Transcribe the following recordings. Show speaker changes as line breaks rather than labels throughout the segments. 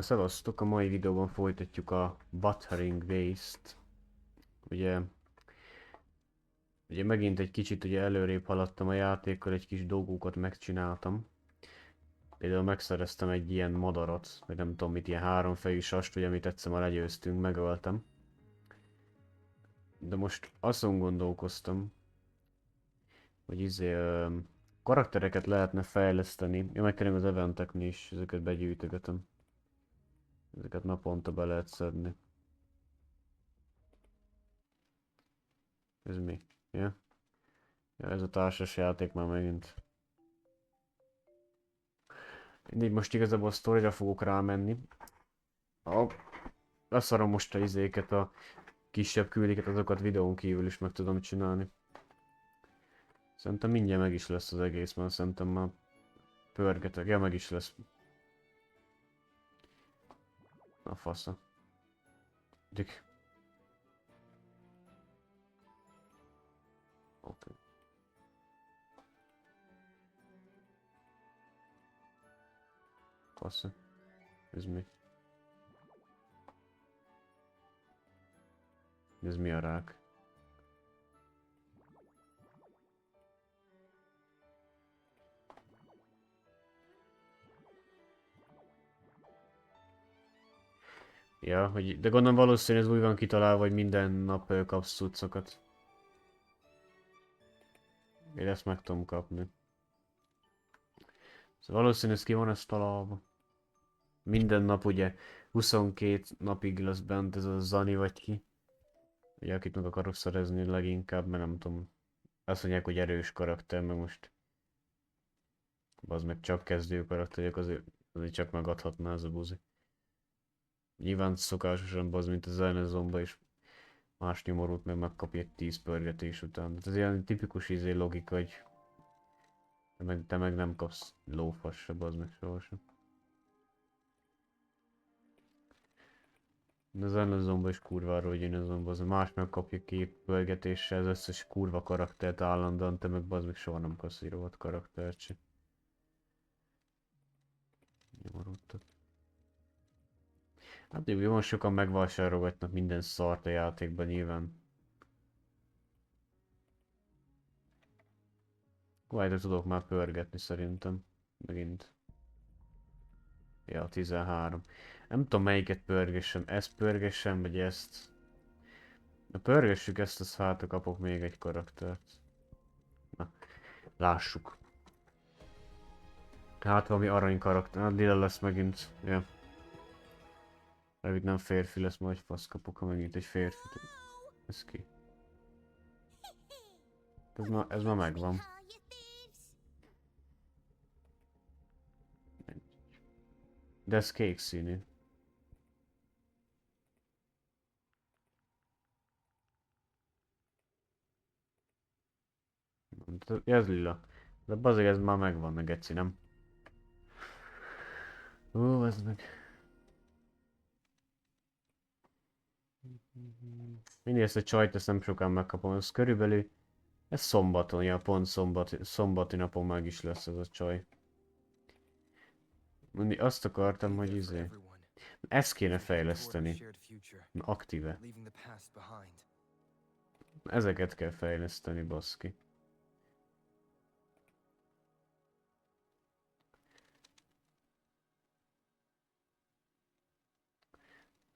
Szevasztok, a mai videóban folytatjuk a Wuthering részt. Ugye, ugye megint egy kicsit előrébb haladtam a játékkal, egy kis dolgokat megcsináltam. Például megszereztem egy ilyen madarat, vagy nem tudom mit, ilyen háromfejű sast, ugye, amit egyszer már legyőztünk, megöltem. De most azon gondolkoztam, hogy karaktereket lehetne fejleszteni. Ja, meg tényleg az eventeknél is ezeket begyűjtögetem. Ezeket naponta be lehet szedni. Ez mi? Ja? Ja, ez a társas játék már megint. Mindig most igazából a sztorira fogok rámenni. Leszarom most a izéket, a kisebb küldiket, azokat videón kívül is meg tudom csinálni. Szerintem mindjárt meg is lesz az egész, mert szerintem már pörgetek. Ja, meg is lesz. A fasza. Dik. Oké. Fasza. Ez mi? Ez mi a rák? Ja, hogy, de gondolom valószínűleg ez úgy van kitalálva, hogy minden nap kapsz cuccokat. Én ezt meg tudom kapni. Szóval valószínűleg ez ki van ezt találva. Minden nap ugye 22 napig lesz bent ez a Zani vagy ki. Ugye akit meg akarok szerezni leginkább, mert nem tudom. Azt mondják, hogy erős karakter, meg most az meg csak kezdő karakterek, azért csak megadhatná ez a buzi. Nyilván szokásosan az, mint az Zomba is más nyomorult meg megkapja egy 10 pörgetés után. Ez ilyen tipikus logika, hogy te meg nem kapsz lófasz se, az meg sohasem. De az Zomba is kurvára, hogy én azonban az más megkapja két pörgetéssel az összes kurva karaktert állandóan, te meg az meg soha nem kapsz írott karaktert se. Nyomorultat. Hát jó, sokan megvásárolgatnak minden szart a játékban nyilván. Várj, de tudok már pörgetni szerintem. Megint. Ja, 13. Nem tudom melyiket pörgessem. Ezt pörgessem, vagy ezt. Na pörgessük ezt, az hát kapok még egy karaktert. Na, lássuk. Hát valami arany karakter. Hát lila lesz megint. Ja. Rövид nem férfi lesz, majd fasz kapok, ha megint egy férfit. Ez ki? Ez ma megvan. De ez kék színű. Ez lila. De bazeg ez már megvan, meg egyszer nem? Ó, ez meg. Mindig ezt a csajt, ezt nem sokan megkapom, ez körülbelül. Ez szombaton, ja, pont szombati napon meg is lesz ez a csaj. Mindig azt akartam, hogy ezt kéne fejleszteni. Aktíve. Ezeket kell fejleszteni, baszki.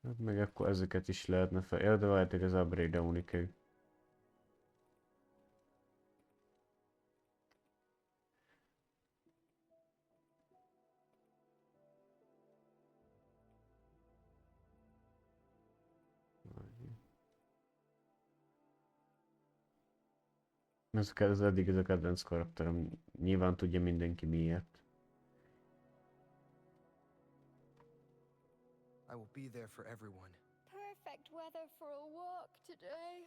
Hát meg akkor ezeket is lehetne fejleszteni. Ja, de várjátok, ez upgrade-elni kell. Ez eddig ez a kedvenc karakterem. Nyilván tudja mindenki miért.
I will be there for everyone.
Perfect weather for a walk today.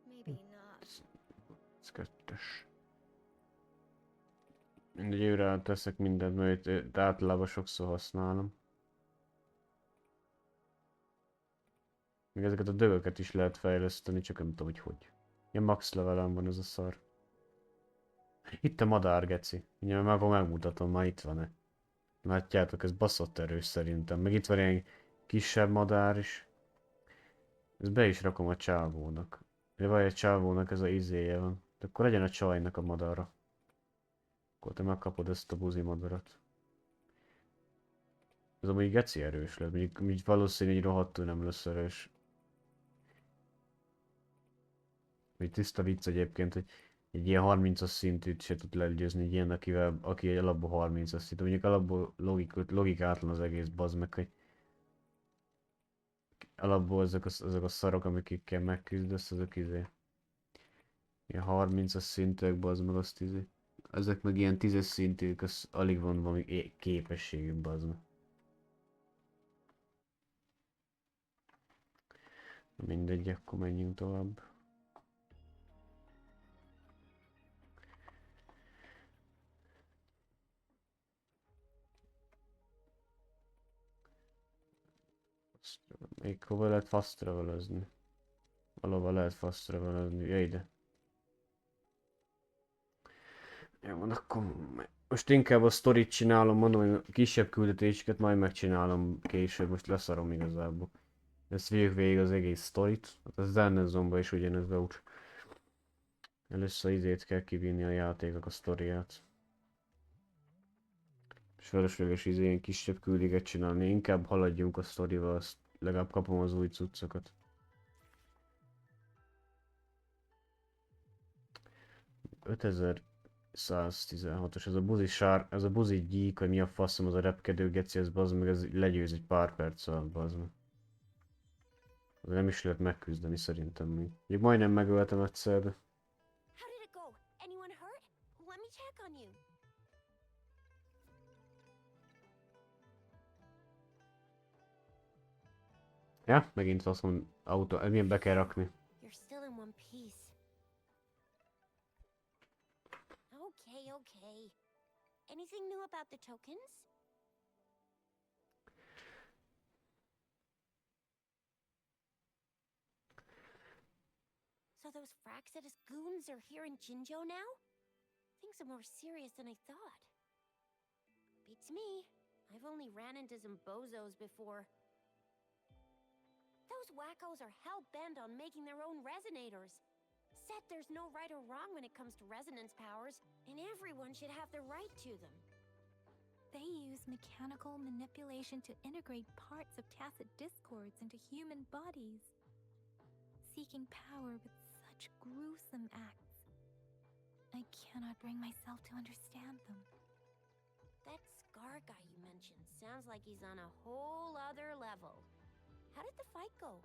Maybe not.
Ez kettes. Mindegy, őre teszek mindent, mert őt általában sokszor használom. Még ezeket a dögöket is lehet fejleszteni, csak nem tudom, hogy hogy. Ilyen max levelem van ez a szar. Itt a madár, geci. Ugye meg akkor megmutatom, már itt van-e. Látjátok, ez baszott erős szerintem. Meg itt van ilyen kisebb madár is. Ezt be is rakom a csávónak. De vagy a csávónak ez a izéje van. De akkor legyen a csajnak a madara. Akkor te megkapod ezt a buzi madarat. Ez amúgy geci erős lesz. Mondjuk valószínű, hogy rohadtul nem lesz erős. Még tiszta vicc egyébként, hogy egy ilyen 30-as szintűt se tud legyőzni egy ilyen, aki egy alapból 30-as szintű. Mondjuk alapból logikátlan az egész, bazd meg, hogy alapból azok a szarok, amikkel megküzdesz, azok ilyen 30-as szintűek, bazd meg azt ezek meg ilyen 10-es szintűek, az alig van valami képességük, bazd meg. Mindegy, akkor menjünk tovább. Még hova lehet fast travelezni? Valahol lehet fast travelezni. Ja, ide. Jó, van, akkor most inkább a sztorit csinálom, mondom, hogy a kisebb küldetéseket majd megcsinálom később, most leszarom igazából. Ezt végig az egész sztorit, hát az Zone-ba is ugyanez be úgy. Először izét kell kivinni a játékok a sztoriát. És felesleges ilyen kisebb küldiket csinálni, inkább haladjunk a sztorival, azt legalább kapom az új cuccokat. 5116-os, ez a buzi gyík, vagy mi a faszom, az a repkedő geci, ez bazd meg, ez legyőz egy pár perc alatt, bazd meg. Az nem is lehet megküzdeni szerintem még. Még majdnem megöltem egyszer, de...
How did it go? Anyone hurt? Let me check on you.
Ja, megint azt mondom, autó, milyen be kell rakni.
You're still in one piece. Okay. Anything new about the tokens? So those Fraxidus goons are here in Jinjo now? Things are more serious than I thought. Beats me. I've only ran into some bozos before. Those wackos are hell-bent on making their own resonators. Said there's no right or wrong when it comes to resonance powers, and everyone should have the right to them.
They use mechanical manipulation to integrate parts of tacit discords into human bodies, seeking power with such gruesome acts. I cannot bring myself to understand them.
That Scar guy you mentioned sounds like he's on a whole other level. How did the fight go?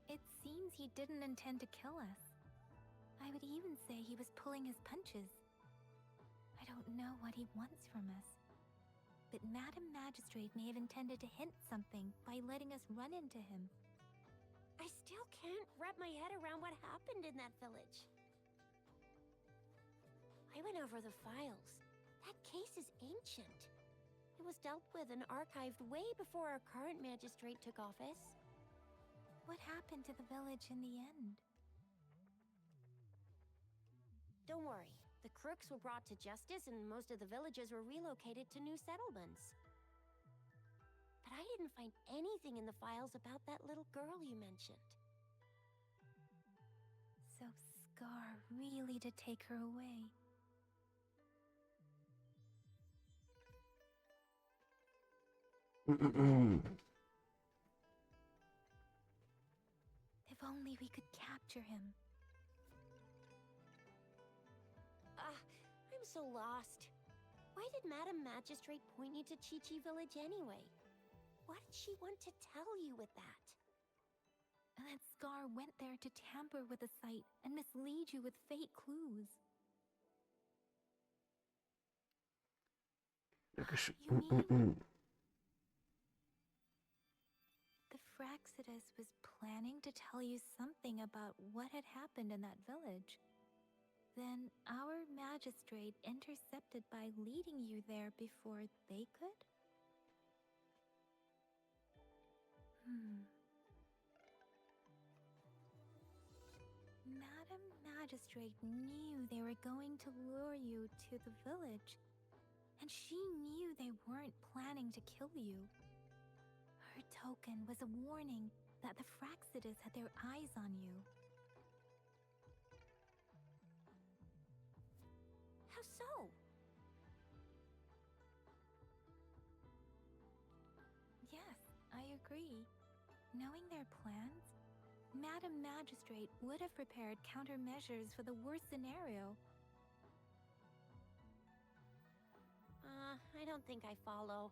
It seems he didn't intend to kill us. I would even say he was pulling his punches. I don't know what he wants from us. But Madam Magistrate may have intended to hint something by letting us run into him.
I still can't wrap my head around what happened in that village. I went over the files. That case is ancient. It was dealt with and archived way before our current magistrate took office.
What happened to the village in the end?
Don't worry. The crooks were brought to justice and most of the villagers were relocated to new settlements. But I didn't find anything in the files about that little girl you mentioned.
So Scar really did take her away. If only we could capture him.
I'm so lost. Why did Madam Magistrate point you to Chi-Chi Village anyway? What did she want to tell you with that?
That Scar went there to tamper with the site and mislead you with fake clues. You mean the Fraxidus was planning to tell you something about what had happened in that village? Then our magistrate intercepted by leading you there before they could? Madam Magistrate knew they were going to lure you to the village, and she knew they weren't planning to kill you. Her token was a warning that the Fraxidas had their eyes on you.
How so?
Yes, I agree. Knowing their plans, Madam Magistrate would have prepared countermeasures for the worst scenario.
I don't think I follow.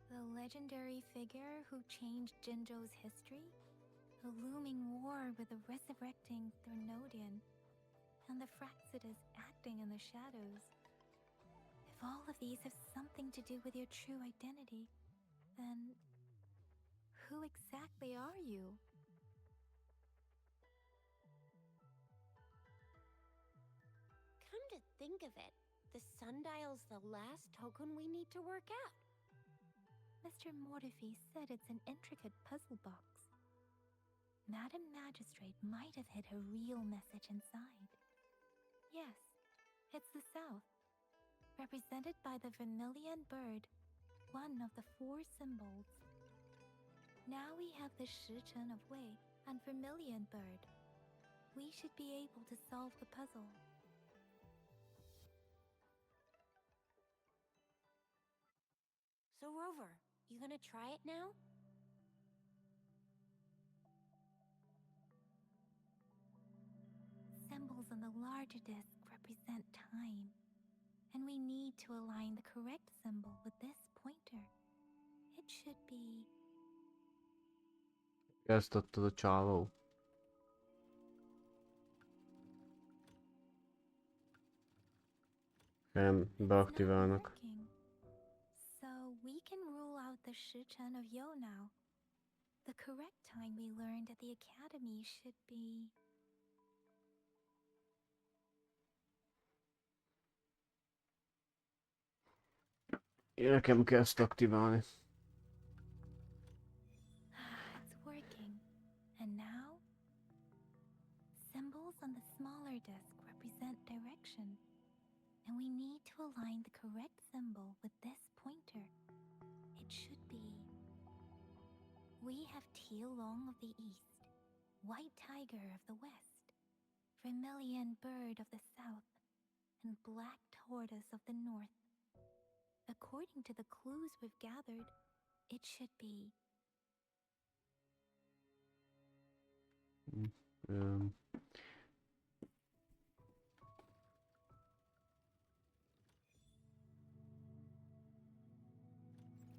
The legendary figure who changed Jinzhou's history? The looming war with the resurrecting Thernodian, and the Fraxidas acting in the shadows. If all of these have something to do with your true identity, then who exactly are you?
Come to think of it, the sundial's the last token we need to work out.
Mr. Mortefi said it's an intricate puzzle box. Madam Magistrate might have hid a real message inside. Yes, it's the South, represented by the vermilion bird, one of the 4 symbols. Now we have the Shichen of Wei and vermilion bird. We should be able to solve the puzzle.
So Rover, you gonna try it now?
Symbols on the larger disc represent time, and we need to align the correct symbol with this pointer. It should be...
Ezt adtad a csávó. Nem,
It's not
beaktiválnak.
working. So we can rule out the Shichen of Yo now. The correct time we learned at the academy should be...
Nekem kell ezt aktiválni.
It's working. And now? Symbols on the smaller disc represent direction. And we need to align the correct symbol with this pointer. It should be... We have Tielong of the east, White Tiger of the west, Vermilion Bird of the south, and Black Tortoise of the north. According to the clues we've gathered, it should be...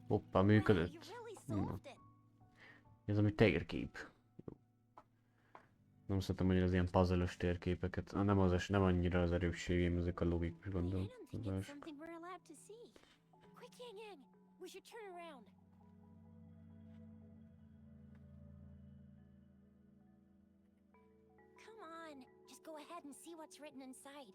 Hoppá,
Wow, you
működött.
really
Na.
solved it.
Ez ami térkép. Nem szeretem annyira az ilyen puzzle-ös térképeket. Nem, nem annyira az erősségém, ezek a logikus
I don't think it's
gondolkodások.
something we're allowed to see. Quick, Yang Yang, we should turn around. Come on, just go ahead and see what's written inside.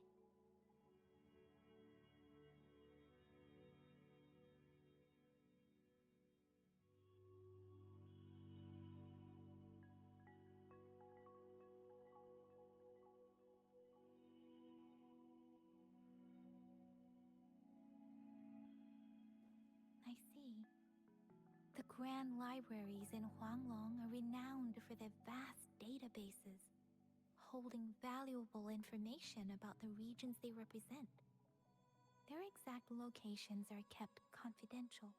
I see. The grand libraries in Huanglong are renowned for their vast databases, holding valuable information about the regions they represent. Their exact locations are kept confidential,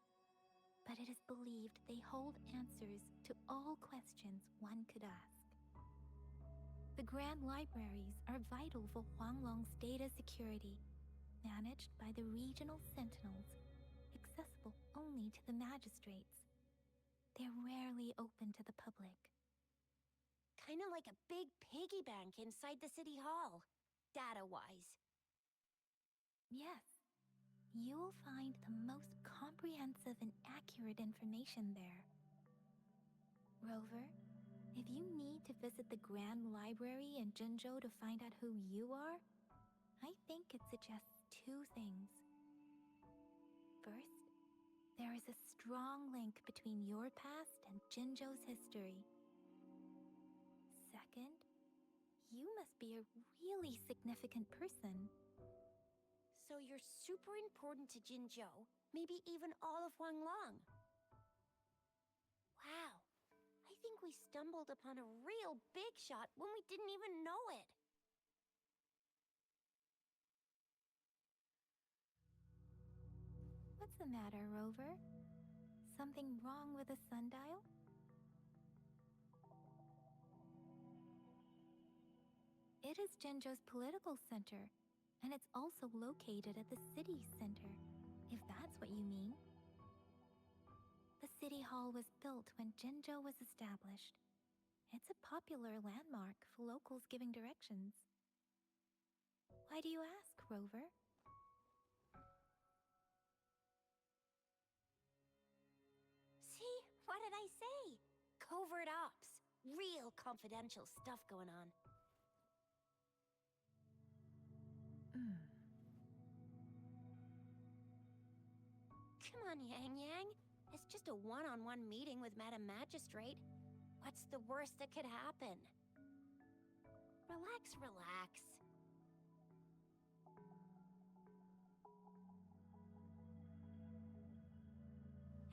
but it is believed they hold answers to all questions one could ask. The grand libraries are vital for Huanglong's data security, managed by the regional sentinels, accessible only to the magistrates. They're rarely open to the public.
Kinda like a big piggy bank inside the city hall, data-wise.
Yes, you'll find the most comprehensive and accurate information there. Rover, if you need to visit the Grand Library in Jinzhou to find out who you are, I think it suggests 2 things. First, there is a strong link between your past and Jinzhou's history. must be a really significant person.
So you're super important to Jinzhou, maybe even all of Huanglong. Wow, I think we stumbled upon a real big shot when we didn't even know it.
What's the matter, Rover? Something wrong with the sundial? It is Jinzhou's political center, and it's also located at the city center, if that's what you mean. The city hall was built when Jinzhou was established. It's a popular landmark for locals giving directions. Why do you ask, Rover?
See, what did I say? Covert ops. Real confidential stuff going on. Come on, Yang Yang. It's just a one-on-one meeting with Madam Magistrate. What's the worst that could happen? Relax, relax.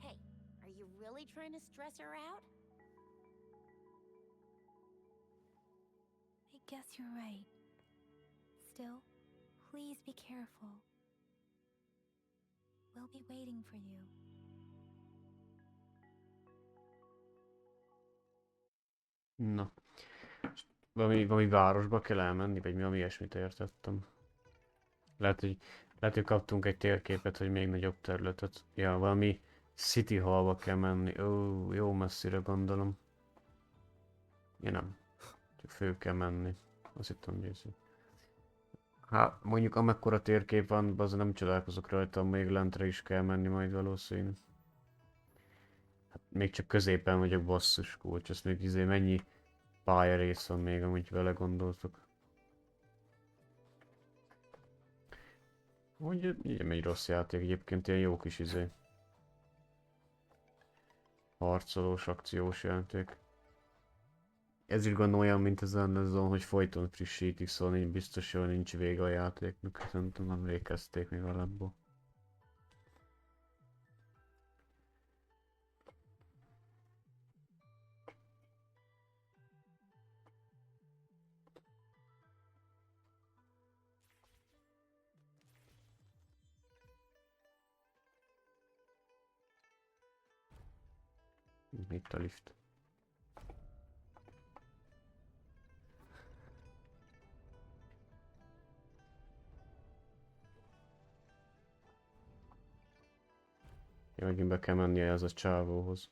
Hey, are you really trying to stress her out?
I guess you're right. Still, please be careful. We'll be waiting for you.
Na. Valami városba kell elmenni, vagy mi ilyesmit értettem. Lehet, hogy kaptunk egy térképet, hogy még nagyobb területet. Ja, valami City Hallba kell menni. Ó, jó messzire gondolom. Ja nem. Csak fő kell menni. Azt hittem, hogy ez. Hát, mondjuk amekkora térkép van, azért nem csodálkozok rajta, még lentre is kell menni majd valószínű. Hát még csak középen vagyok, basszus kulcs, ezt még mennyi pályarész van még, amit vele gondoltok. Úgy nem egy rossz játék, egyébként ilyen jó kis harcolós, akciós játék. Ez is gondolom olyan, mint ezen azon, hogy folyton frissítik, szóval nincs biztos, hogy nincs vége a játéknak, szerintem nem végezték még alapból. Itt a lift. Ja, megint be kell mennie ez a csávóhoz.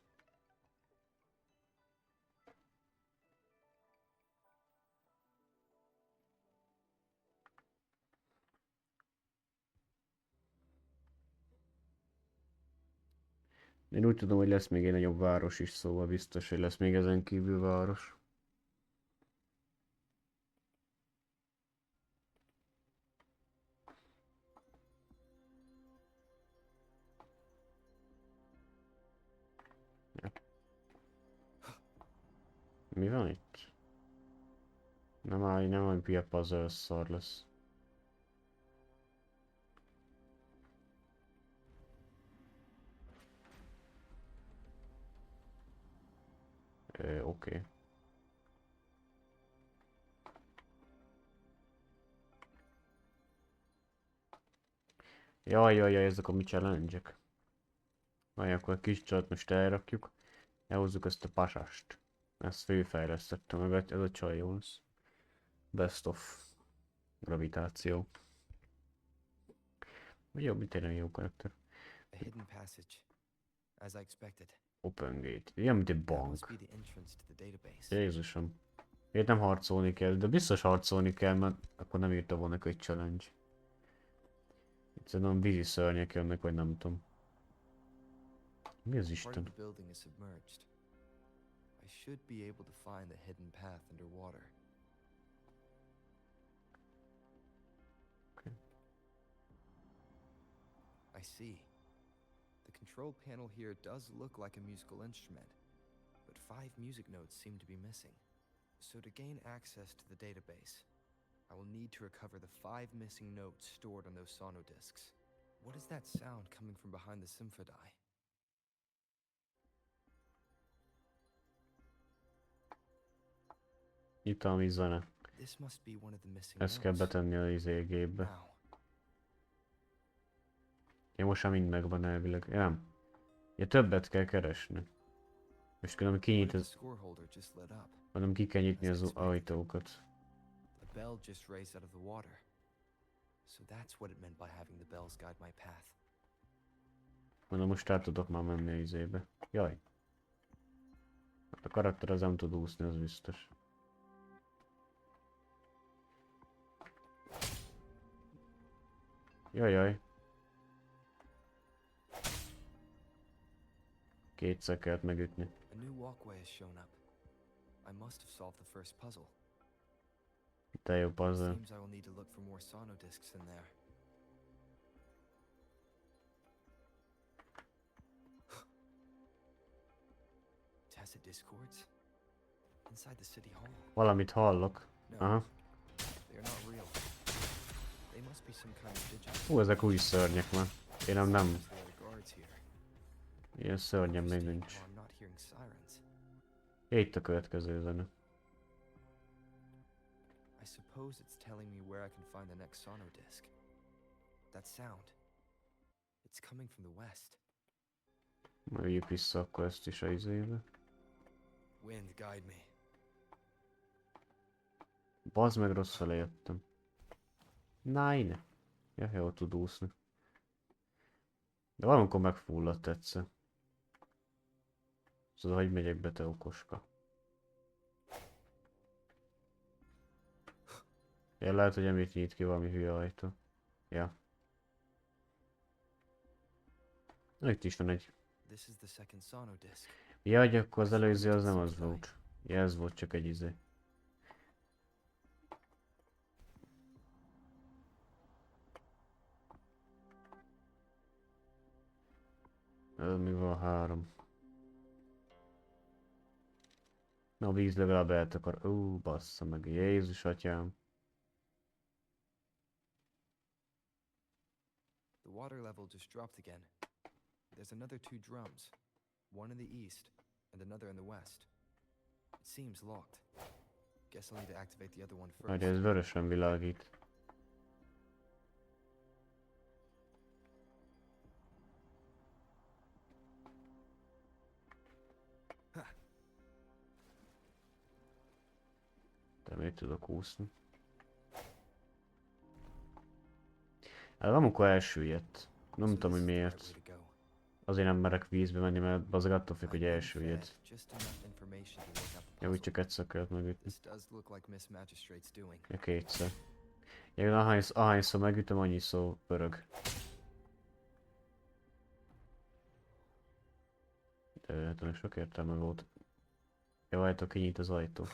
Én úgy tudom, hogy lesz még egy nagyobb város is, szóval biztos, hogy lesz még ezen kívül város. Ja. Mi van itt? Nem olyan hülye puzzle szar lesz. Oké. Jaj, ezek a mi challenge-ek. Vagy akkor a kis csat most elrakjuk. Elhozzuk ezt a pasast. Ezt főfejlesztettem, meg ez a csaj jó lesz. Best of gravitáció. Vagy jobb, mint tényleg jó karakter.
A hidden passage, as I expected.
Open gate. Ilyen, mint egy
That must
bank.
be the entrance to the database.
Jézusom. Miért nem harcolni kell? De biztos harcolni kell, mert akkor nem írta volna egy challenge. Itt szerintem vízi szörnyek jönnek, vagy nem tudom. Mi az
Part of
Isten?
the building is submerged. I should be able to find the hidden path underwater.
Okay.
I see. The control panel here does look like a musical instrument, but 5 music notes seem to be missing. So to gain access to the database, I will need to recover the 5 missing notes stored on those sonodiscs. What is that sound coming from behind the symphodi?
Jutalmi zene.
This must be one of the missing
Ezt kell
notes.
betenni a gépbe.
Now,
Ja, most már mind megvan elvileg. Ja, nem. Ja, többet kell keresni. És különben
what
kinyit
if the
az...
score holder just lit up?
Hanem ki kell nyitni az ajtókat.
A bell just raised out of the water. So that's what it meant by having the bells guide my path.
Mondom, most át tudok már menni a izébe. Jaj. Hát a karakter az nem tud úszni, az biztos. Jajjaj. Kétszer kellett megütni.
A new walkway has shown up. I must have solved the first puzzle.
De jó puzzle.
Seems I will need to look for more sonodiscs in there. Tacit discords? Inside the city hall?
Valamit hallok.
No,
Aha.
they are not real. They must be some kind of digital.
Hú, ezek új szörnyek már. Én nem.
There are guards here.
Ilyen szörnyem még
Interesting
nincs.
how I'm not hearing sirens.
Ja, itt a következő zene.
I suppose it's telling me where I can find the next sonodisc. That sound. It's coming from the west.
Majd vigyük vissza akkor ezt is a izébe.
Wind, guide me.
Bazd meg, rossz fele jöttem. Nine. Ja, jól tud úszni. De valamikor megfulladt egyszer. Szóval, hogy megyek be, te okoska. Ja, lehet, hogy emiatt nyit ki valami hülye ajtó. Ja. Itt is van egy.
This is the second sonodisc.
Ja, hogy akkor az előző az nem az volt. Ja, ez volt csak egy izé. Ez még van 3. Na, a víz legalább eltakar. Bassza meg, Jézus atyám.
The water level just dropped again. There's another 2 drums. One in the east and another in the west. It seems locked. Guess I'll need to activate the other one
Majd
first.
ez vörösen világít. De még tudok úszni. Hát amikor elsüllyedt. Nem
So
tudom, hogy
this is the
miért.
right way to go.
Azért nem merek vízbe menni, mert az attól függ, hogy
I've been
elsüllyed.
fed just enough information to work out the
Ja, úgy
puzzle.
csak egyszer kellett megütni.
This does look like Miss Magistrate's doing.
Ja, kétszer. Ja, ahányszor megütöm, annyiszor pörög. De hát ennek sok értelme volt. Jó, hát kinyit az ajtó.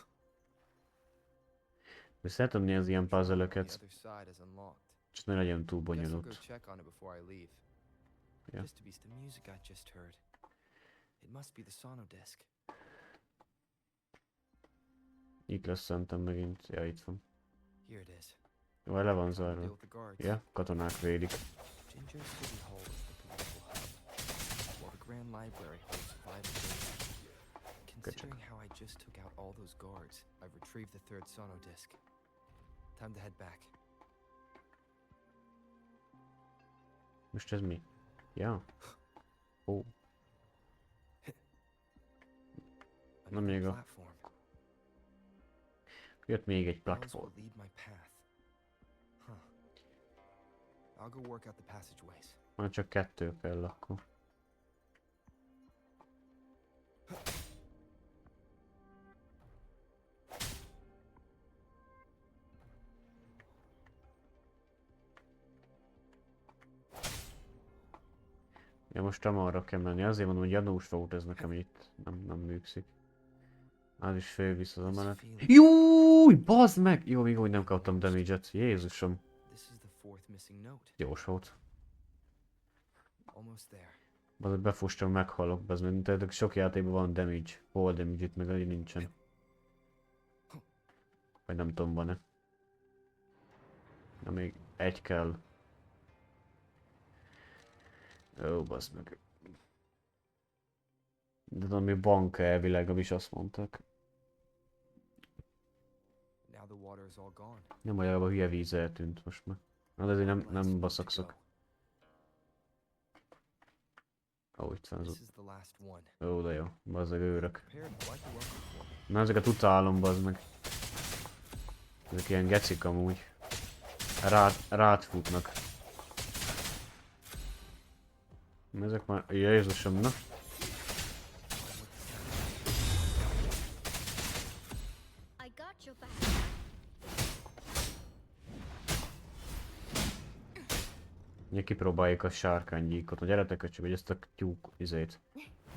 De szeretem nézni az ilyen
The
puzzle-öket,
other side is unlocked.
csak ne legyen túl
Guess I'll go
bonyolult.
check on it before I leave.
Yeah.
Just to beat the music I just heard. It must be the sonodisc.
Itt lesz szerintem megint. Ja, itt van.
Here it is.
Jó, le van
Deal
zárva.
with the guards.
Ja, katonák védik.
Ginger City Hall is the political hub, while the Grand Library holds vital data. Considering how I just took out all those guards, I've retrieved the third sonodisc. Time to head back.
Most ez mi? Ja. Ó,
Another
még a-
platform.
jött még egy
Bells
platform.
will lead my path. Huh. I'll go work out the passageways.
Már csak 2 kell akkor. Ja, most nem arra kell menni. Azért mondom, hogy gyanús volt ez nekem itt. Nem működik. Az is fölvisz az
This
emelet.
feeling-
Júj, bazd meg! Jó, még úgy nem kaptam damage-et. Jézusom.
This is the fourth missing note.
Gyors volt.
Almost there.
Bazd, befustam, meghalok, bazd meg. Tehát sok játékban van damage. Hol damage itt meg nincsen. Vagy nem tudom, van-e. Na még egy kell. Ó, bazd meg. De ami bank elvileg, is azt mondták.
Now the water is all gone.
Nem olyan, a hülye víz eltűnt most már. Na de azért nem baszakszok. Ó, itt van az
This is the last one.
Ó, de jó. Bazzeg őrök.
Prepared quite the welcome for me.
Na ezeket utálom, bazd meg. Ezek ilyen gecik amúgy. Rád futnak. Ezek már... Jézusom, na.
I got your back.
Ugye kipróbáljuk a sárkánygyíkot. Na gyertek öcsök, hogy ezt a tyúk izét.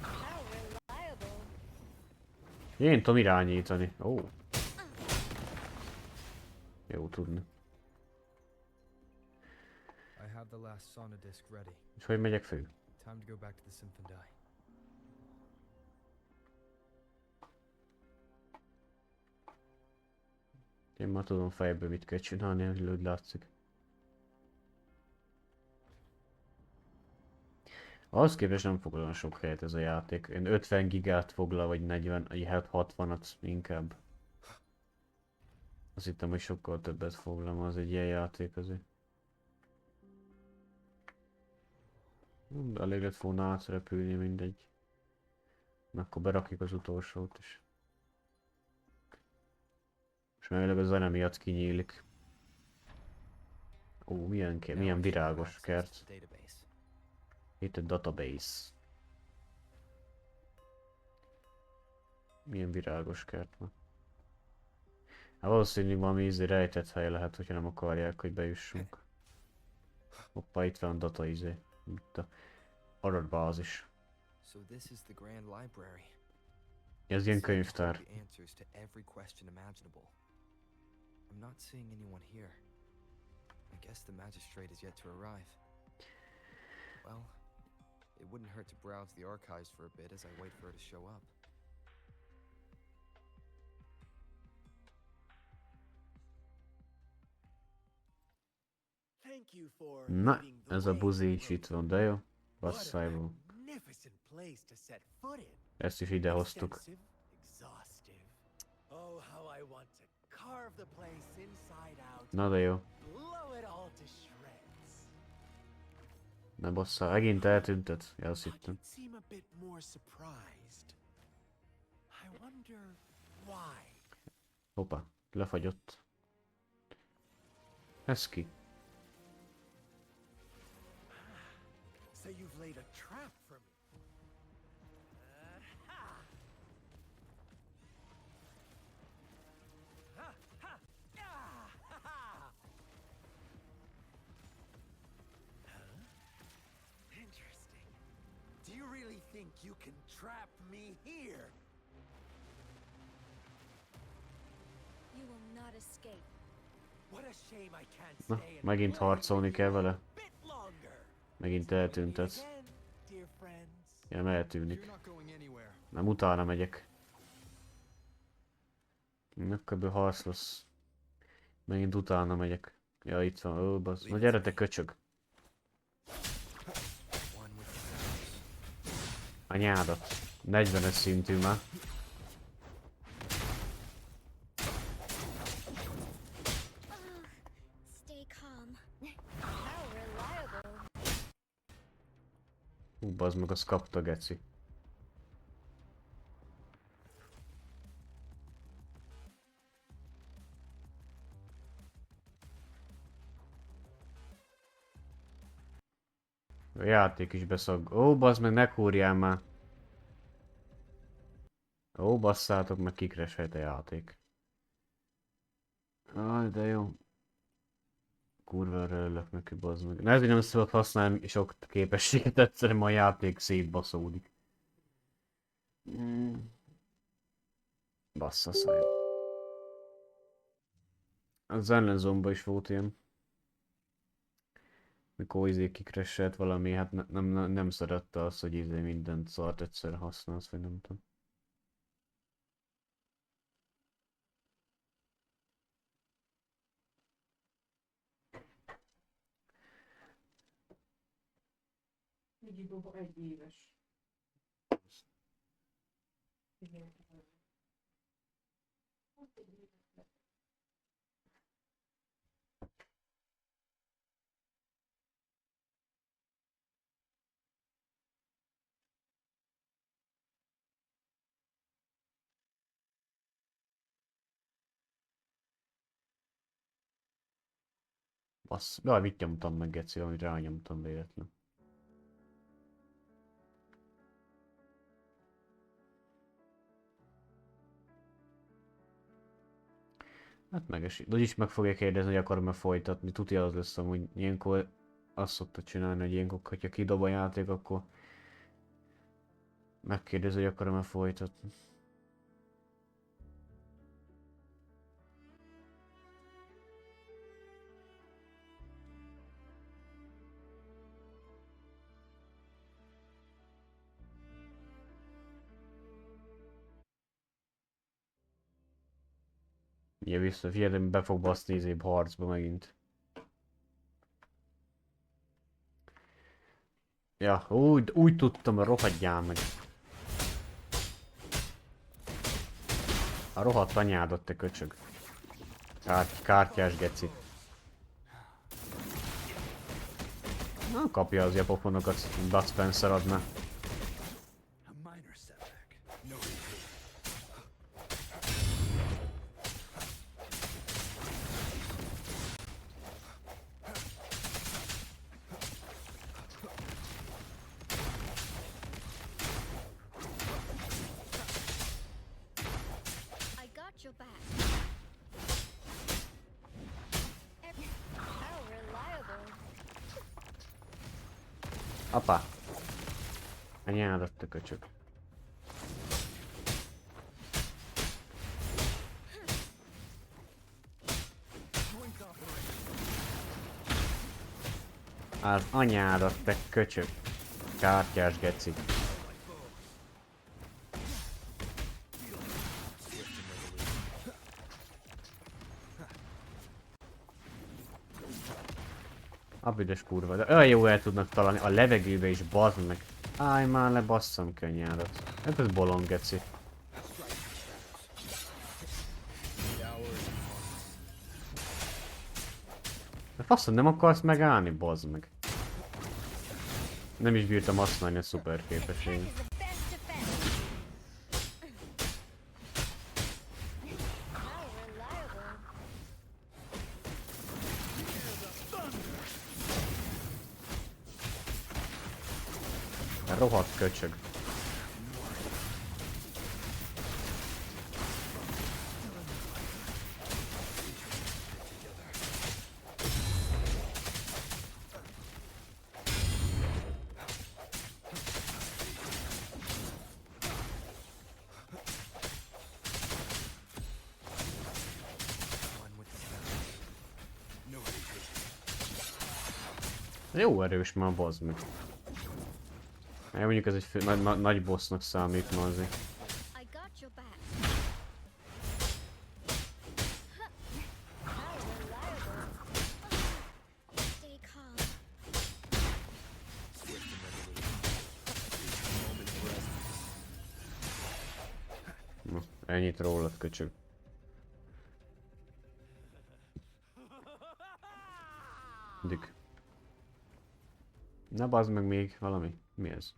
How reliable.
Én tudom irányítani. Ó. Jó tudni.
I have the last sonodisk ready.
És hogy megyek fő?
Time to go back to the Symphony.
Én már tudom fejből mit kell csinálni, hogy lőd látszik. Ahhoz képest nem foglal olyan sok helyet ez a játék. Én 50 gigát foglal, vagy 40, vagy 60-at inkább. Azt hittem, hogy sokkal többet foglal, az egy ilyen játék azért. De elég lett volna átrepülni, mindegy. Na, akkor berakjuk az utolsót is. És melleg a zene miatt kinyílik. Ó, milyen virágos kert. Itt egy database. Milyen virágos kert van. Hát valószínűleg valami rejtett hely lehet, hogyha nem akarják, hogy bejussunk. Hoppá, itt van data itt a adatbázis.
So this is the Grand Library.
Ez ilyen könyvtár.
Answers to every question imaginable. I'm not seeing anyone here. I guess the magistrate is yet to arrive. Well, it wouldn't hurt to browse the archives for a bit as I wait for her to show up.
Na, ez a buzi is itt van, de jó. Basszájból. Ezt is ide hoztuk. Na de jó. Ne basszál, megint eltünted? Ja, azt hittem. Hoppá, lefagyott. Ez ki?
So you've laid a trap for me. Interesting. Do you really think you can trap me here?
You will not escape.
What a shame I can't
Na,
stay and
megint
play
harcolni
with
kell
you
vele.
a bit longer.
Megint eltüntetsz.
Again, dear friends.
Ja, eltűnik.
You're not going anywhere.
Nem, utána megyek. Kb. Harc lesz. Megint utána megyek. Ja, itt van. Ó, basz. Na gyere te köcsög.
One with the shadows.
Anyádat. 40-es szintű már.
Stay calm. How reliable.
Bazd meg, azt kapta, geci. A játék is beszag. Ó, bazd meg, ne kúrjál már. Ó, basszátok meg, kikreselt a játék. Aj, de jó. Kurva örülök neki, bazd meg. Ezért nem szabad használni sok képességet, egyszerűen a játék szétbaszódik. Bassza száj. A Zenlen Zomba is volt ilyen. Mikor kikresselt valami, hát nem szerette azt, hogy mindent szart egyszerre használsz, vagy nem tudom. Bassz. Jaj, mit nyomtam meg, geci, amit rányomtam véletlen. Hát megesít. Úgyis meg fogja kérdezni, hogy akarom-e folytatni. Tudja, az lesz amúgy ilyenkor azt szokta csinálni, hogy ilyenkor, hogyha kidob a játék, akkor megkérdezi, hogy akarom-e folytatni. Ugye vissza, figyelj, be fog baszni izébb harcba megint. Ja, úgy tudtam, rohadjál meg. A rohadt anyádat, te köcsög. Kártyás geci. Na, kapja az a pofonokat, Bud Spencer adna.
A minor setback. No big deal.
I got your back. How reliable.
Apa. Anyádat, te köcsög. Az anyádat, te köcsög. Kártyás geci. A büdös kurva, de olyan jó el tudnak találni a levegőbe is, bazd meg. Állj már le, basszam könnyádat. Hát ez bolond geci. De faszom, nem akarsz megállni, bazd meg. Nem is bírtam használni a szuper képességet.
Is the best defense. How reliable.
A rohadt köcsög. Jó erős már, bazd meg. Hát mondjuk ez egy nagy bossnak számít ma azért.
I got your back. How reliable. Stay calm.
Na, ennyit rólad, köcsög. Dük. Na bazd meg még valami. Mi ez?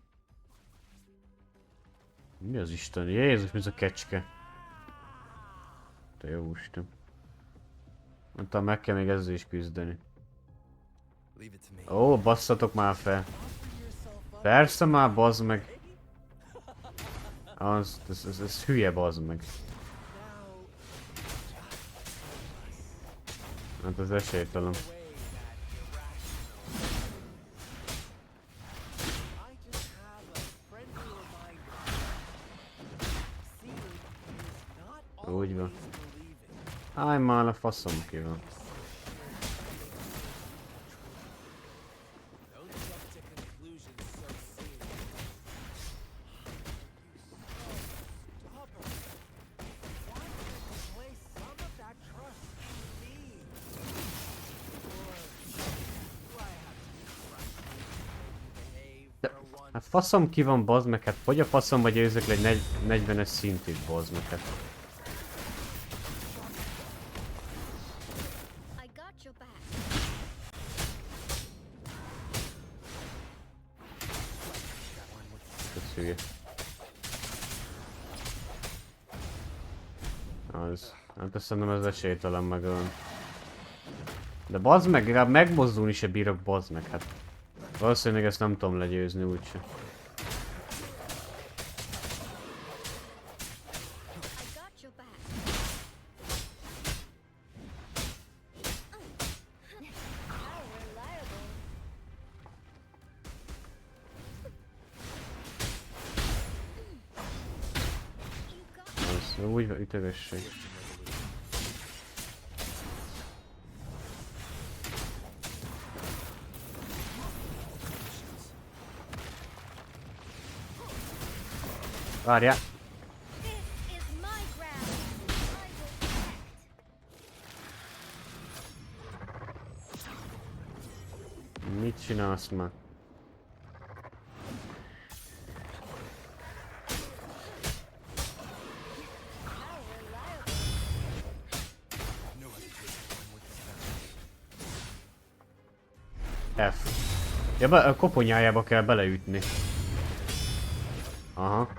Mi az Isten? Jézus, mi ez a kecske? Te jó Isten. Mondtam, meg kell még ezzel is küzdeni.
Leave it to me.
Ó, basszatok már fel. Persze már, bazd meg. Ez hülye, bazd meg. Hát ez esélytelen. Úgy van. Állj már le, faszom ki van. Hát faszom ki van, bazd meg, hát hogy a faszom vagy győzök le egy 40-es szintig, bazd meg, hát.
I got your back.
Köszönjük. Az. Hát azt szerintem ez esélytelen megölni. De bazd meg, legalább megmozdulni se bírok, bazd meg, hát. Valószínűleg ezt nem tudom legyőzni úgyse.
I got your back. How reliable. You got
Az, úgy ütögesség. Várjál!
this is my ground. I will protect.
Mit csinálsz már?
How reliable.
No hesitation. I'm with you.
F. Ja, a koponyájába kell beleütni. Aha.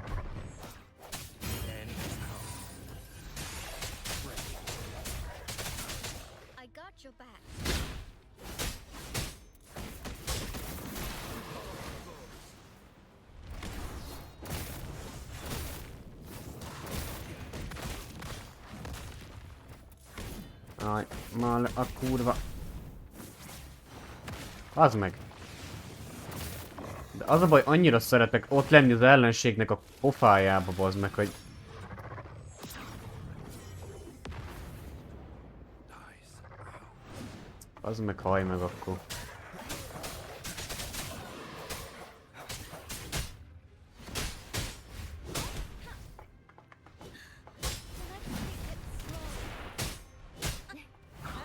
I got your back.
Aj, már a kurva. Az meg. De az a baj, annyira szeretek ott lenni az ellenségnek a pofájába, bazd meg, hogy... Az meg haj meg akkor.
How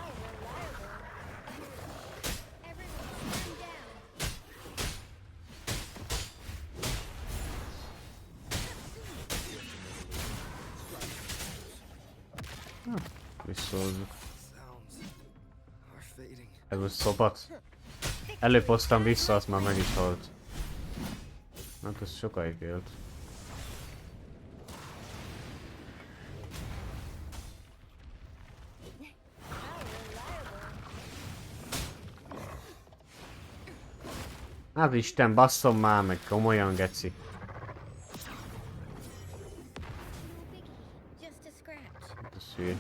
reliable. Everyone stand down.
Visszahozzuk.
Sounds are fading.
Ez most szopat. Előbb hoztam vissza, azt már meg is halt. Hát ez sokáig élt. Hát Isten, basszom már meg, komolyan geci.
No biggie. Just a scratch.
Hát ez hülye.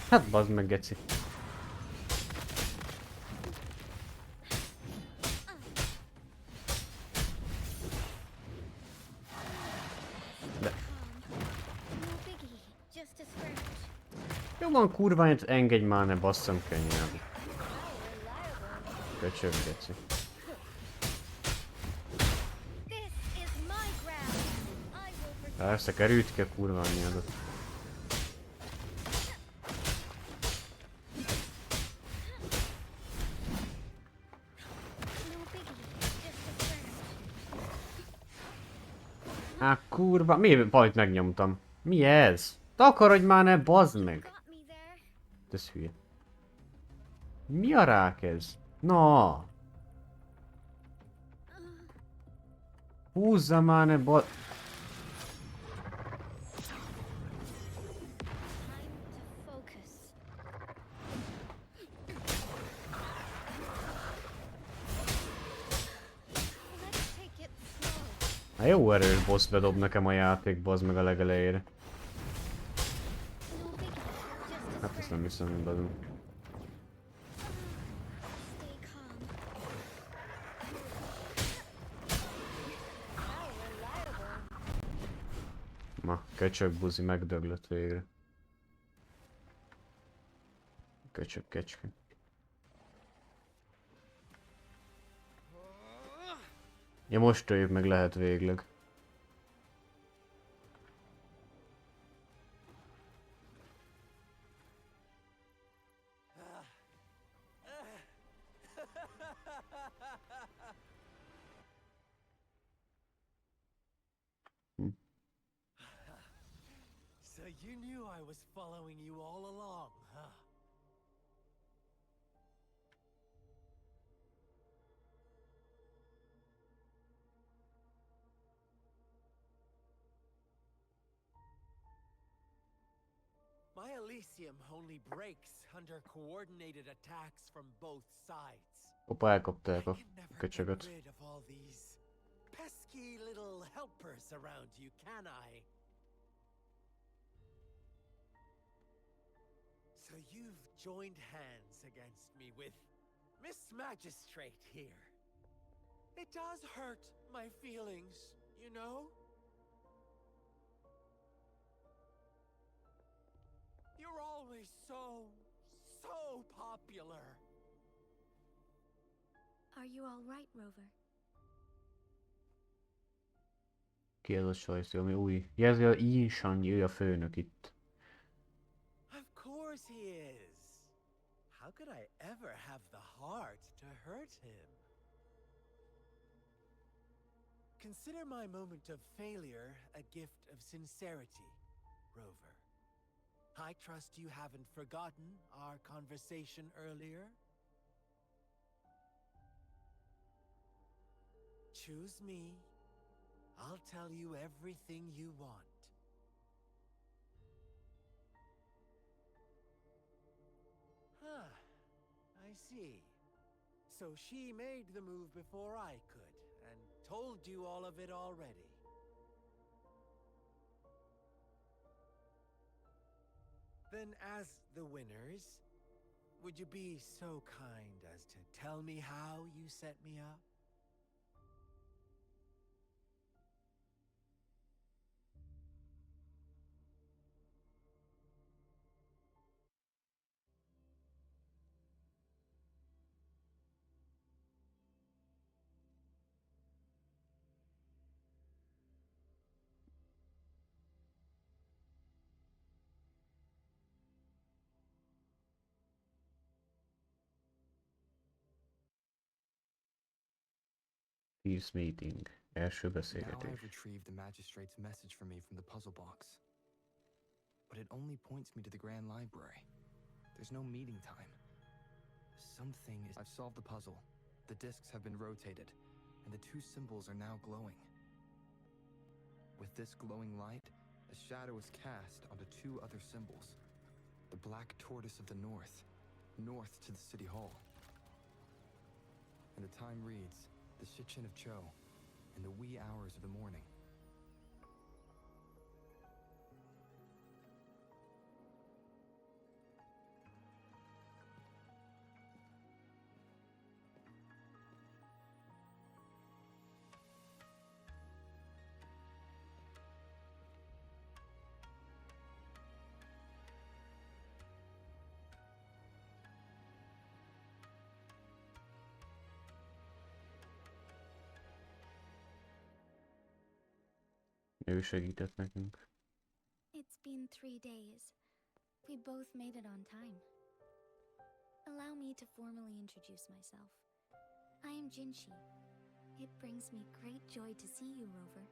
Hát bazd meg, geci. De.
No biggie. Just a scratch.
Jó van, kurványt, engedj már, ne basszam könnyelni. Köcsög, geci.
This is my ground. I will protect.
Persze, került ki a kurványádat.
No biggie. Just a scratch.
Á, kurva, mi bajt megnyomtam? Mi ez? Takarodj már, ne bazd meg!
Got me there.
Ez hülye. Mi a rák ez? Na! Húzza már, ne bazd...
Time to focus. Let's take it slow.
Hát jó erős boss bedob nekem a játék, bazd meg a legelejére.
No biggie. Just a
Hát ezt
scratch.
nem hiszem, hogy bazd.
Stay calm. How reliable.
Ma, köcsög buzi megdöglött végre. Köcsög kecske. Ja, most töljük meg lehet végleg.
So you knew I was following you all along, huh? My Elysium only breaks under coordinated attacks from both sides.
Hoppá, elkapták
I
a
can never get
köcsögöt.
rid of all these pesky little helpers around you, can I? So you've joined hands against me with Miss Magistrate here. It does hurt my feelings, you know? You're always so popular.
Are you all right, Rover?
Ki ez a sajszó, ami új? Jelzi a Inshanyi, ő a főnök itt.
Of course he is. How could I ever have the heart to hurt him? Consider my moment of failure a gift of sincerity, Rover. I trust you haven't forgotten our conversation earlier. Choose me. I'll tell you everything you want. Huh. I see. So she made the move before I could, and told you all of it already. Then as the winners, would you be so kind as to tell me how you set me up?
Thieves Meeting. Első
Now
beszélgetés.
I've retrieved the magistrate's message for me from the puzzle box. But it only points me to the Grand Library. There's no meeting time. Something is... I've solved the puzzle. The discs have been rotated, and the two symbols are now glowing. With this glowing light, a shadow is cast onto two other symbols. The black tortoise of the north to the city hall. And the time reads, the Shichin of Cho, in the wee hours of the morning.
Ő segített nekünk.
It's been 3 days. We both made it on time. Allow me to formally introduce myself. I am Jinshi. It brings me great joy to see you, Rover.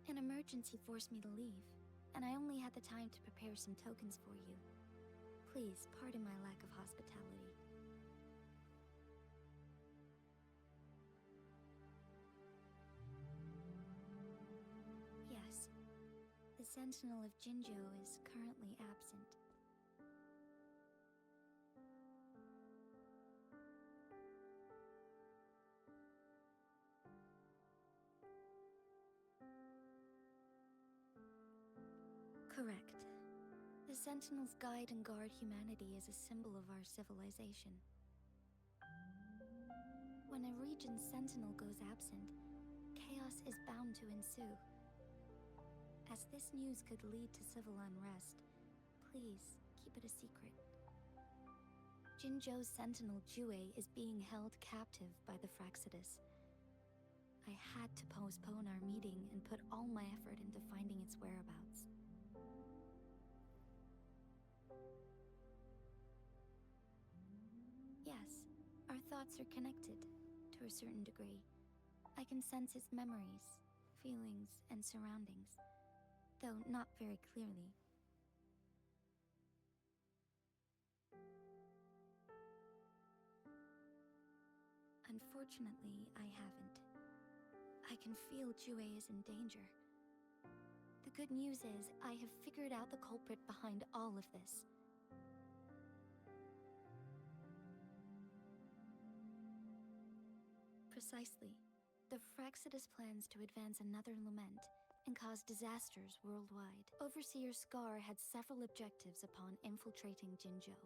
An emergency forced me to leave, and I only had the time to prepare some tokens for you. Please pardon my lack of hospitality. Yes, the Sentinel of Jinzhou is currently absent. Correct. The Sentinels guide and guard humanity as a symbol of our civilization. When a region's sentinel goes absent, chaos is bound to ensue. As this news could lead to civil unrest, please keep it a secret. Jinzhou's sentinel Jue is being held captive by the Fraxidus. I had to postpone our meeting and put all my effort into finding its whereabouts. Yes, our thoughts are connected, to a certain degree. I can sense its memories, feelings, and surroundings, though not very clearly. Unfortunately, I haven't. I can feel Jue is in danger. The good news is, I have figured out the culprit behind all of this. Precisely. The Fraxidus plans to advance another lament and cause disasters worldwide. Overseer Scar had several objectives upon infiltrating Jinzhou.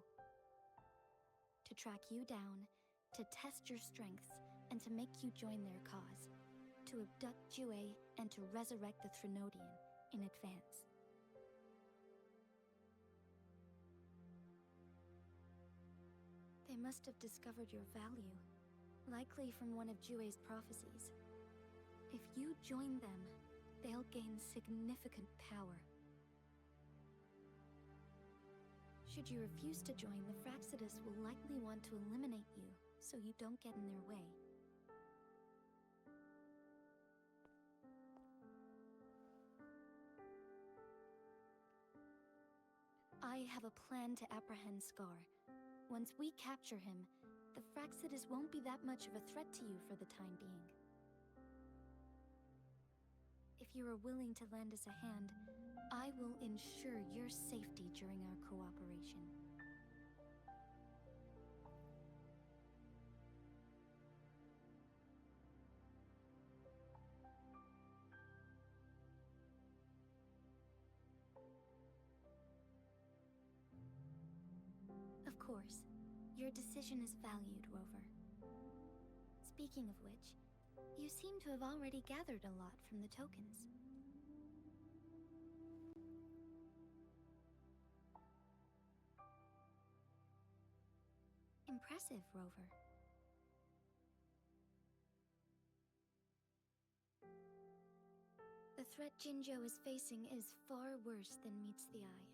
To track you down, to test your strengths, and to make you join their cause. To abduct Jue and to resurrect the Threnodian in advance. They must have discovered your value, likely from one of Jue's prophecies. If you join them, they'll gain significant power. Should you refuse to join, the Fraxidus will likely want to eliminate you, so you don't get in their way. I have a plan to apprehend Scar. Once we capture him, the Fraxidus won't be that much of a threat to you for the time being. If you are willing to lend us a hand, I will ensure your safety during our cooperation. Of course, your decision is valued, Rover. Speaking of which, you seem to have already gathered a lot from the tokens. Impressive, Rover. The threat Jinzhou is facing is far worse than meets the eye.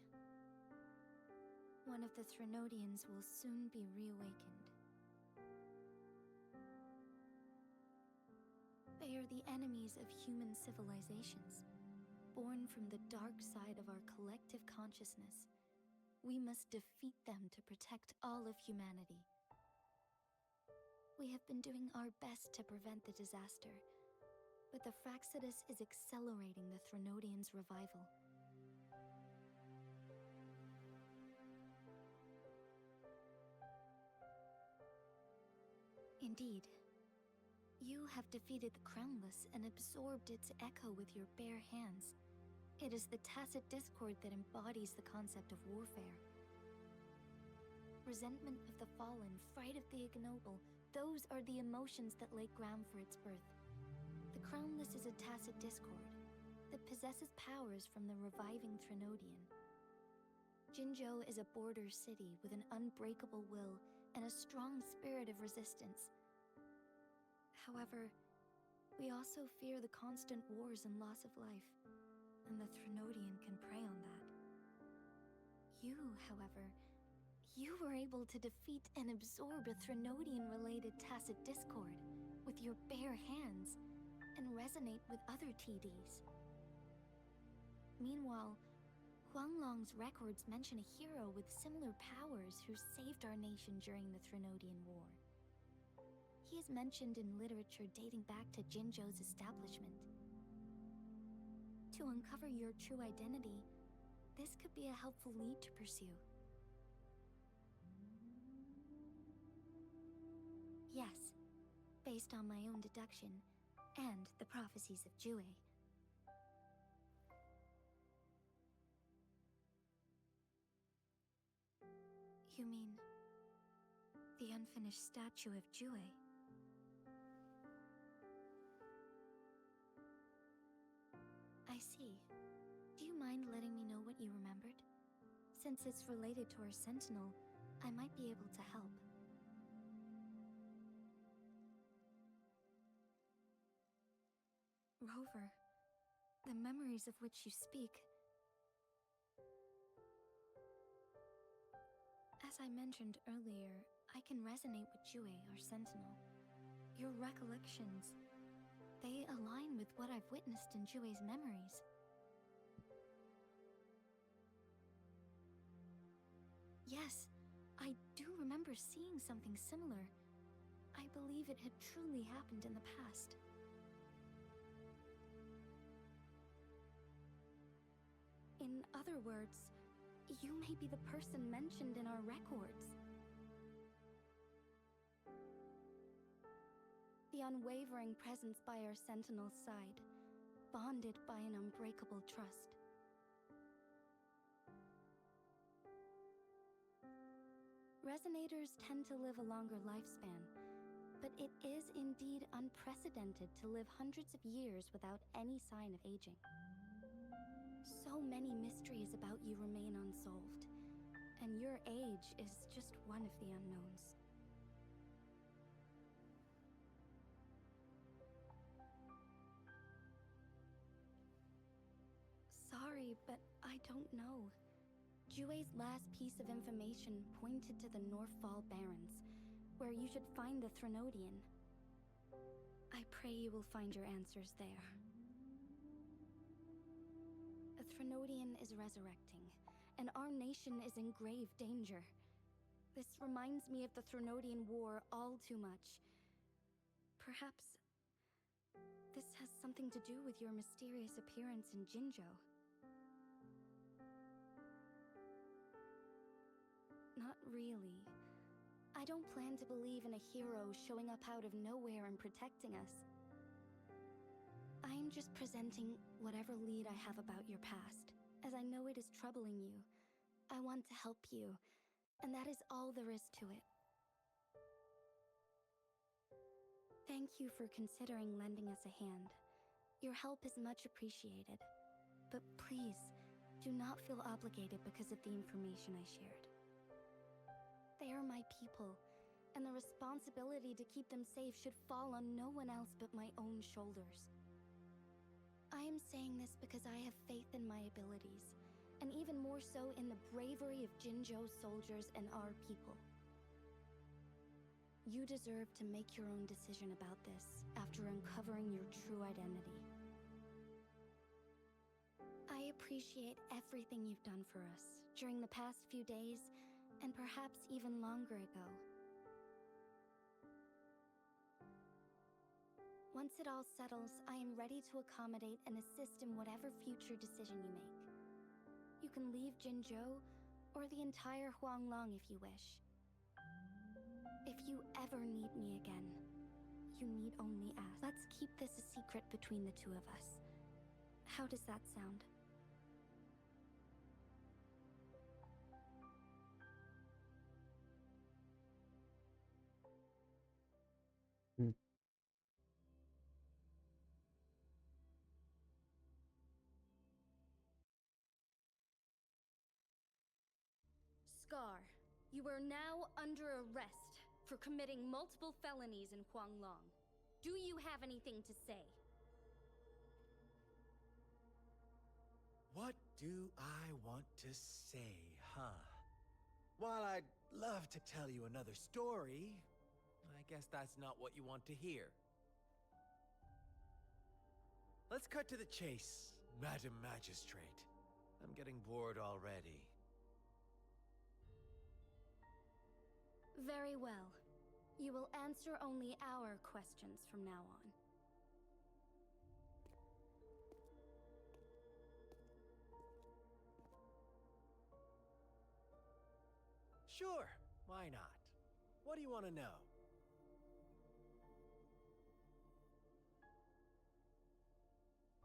One of the Threnodians will soon be reawakened. They are the enemies of human civilizations, born from the dark side of our collective consciousness. We must defeat them to protect all of humanity. We have been doing our best to prevent the disaster, but the Fraxidus is accelerating the Threnodians' revival. Indeed. You have defeated the Crownless and absorbed its echo with your bare hands. It is the tacit discord that embodies the concept of warfare. Resentment of the fallen, fright of the ignoble, those are the emotions that lay ground for its birth. The Crownless is a tacit discord that possesses powers from the reviving Threnodian. Jinzhou is a border city with an unbreakable will and a strong spirit of resistance. However, we also fear the constant wars and loss of life, and the Threnodian can prey on that. You, however, you were able to defeat and absorb a Threnodian-related tacit discord with your bare hands and resonate with other TDs. Meanwhile, Huanglong's records mention a hero with similar powers who saved our nation during the Threnodian War. He is mentioned in literature dating back to Jinzhou's establishment. To uncover your true identity, this could be a helpful lead to pursue. Yes, based on my own deduction and the prophecies of Jue. You mean the unfinished statue of Jue? I see. Do you mind letting me know what you remembered? Since it's related to our sentinel, I might be able to help. Rover, the memories of which you speak. As I mentioned earlier, I can resonate with Jue, our sentinel. Your recollections, they align with what I've witnessed in Jue's memories. Yes, I do remember seeing something similar. I believe it had truly happened in the past. In other words, you may be the person mentioned in our records. The unwavering presence by our sentinel's side, bonded by an unbreakable trust. Resonators tend to live a longer lifespan, but it is indeed unprecedented to live hundreds of years without any sign of aging. So many mysteries about you remain unsolved, and your age is just one of the unknowns. Sorry, but I don't know. Jue's last piece of information pointed to the Northfall Barrens, where you should find the Threnodian. I pray you will find your answers there. A Threnodian is resurrecting, and our nation is in grave danger. This reminds me of the Threnodian War all too much. Perhaps this has something to do with your mysterious appearance in Jinzhou. Not really. I don't plan to believe in a hero showing up out of nowhere and protecting us. I'm just presenting whatever lead I have about your past, as I know it is troubling you. I want to help you, and that is all there is to it. Thank you for considering lending us a hand. Your help is much appreciated. But please, do not feel obligated because of the information I shared. They are my people, and the responsibility to keep them safe should fall on no one else but my own shoulders. I am saying this because I have faith in my abilities, and even more so in the bravery of Jinzhou's soldiers and our people. You deserve to make your own decision about this after uncovering your true identity. I appreciate everything you've done for us during the past few days, and perhaps even longer ago. Once it all settles, I am ready to accommodate and assist in whatever future decision you make. You can leave Jinzhou, or the entire Huanglong if you wish. If you ever need me again, you need only ask. Let's keep this a secret between the two of us. How does that sound?
Hmm.
Scar, you are now under arrest for committing multiple felonies in Huanglong. Do you have anything to say?
What do I want to say, huh? While I'd love to tell you another story, I guess that's not what you want to hear. Let's cut to the chase, Madam Magistrate. I'm getting bored already.
Very well. You will answer only our questions from now on.
Sure, why not? What do you want to know?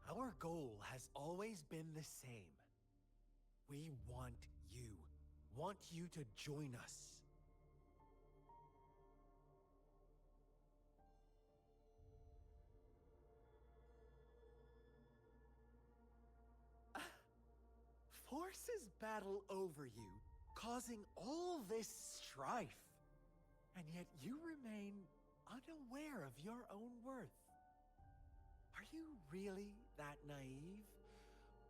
Our goal has always been the same. We want you to join us. Forces battle over you, causing all this strife. And yet you remain unaware of your own worth. Are you really that naive?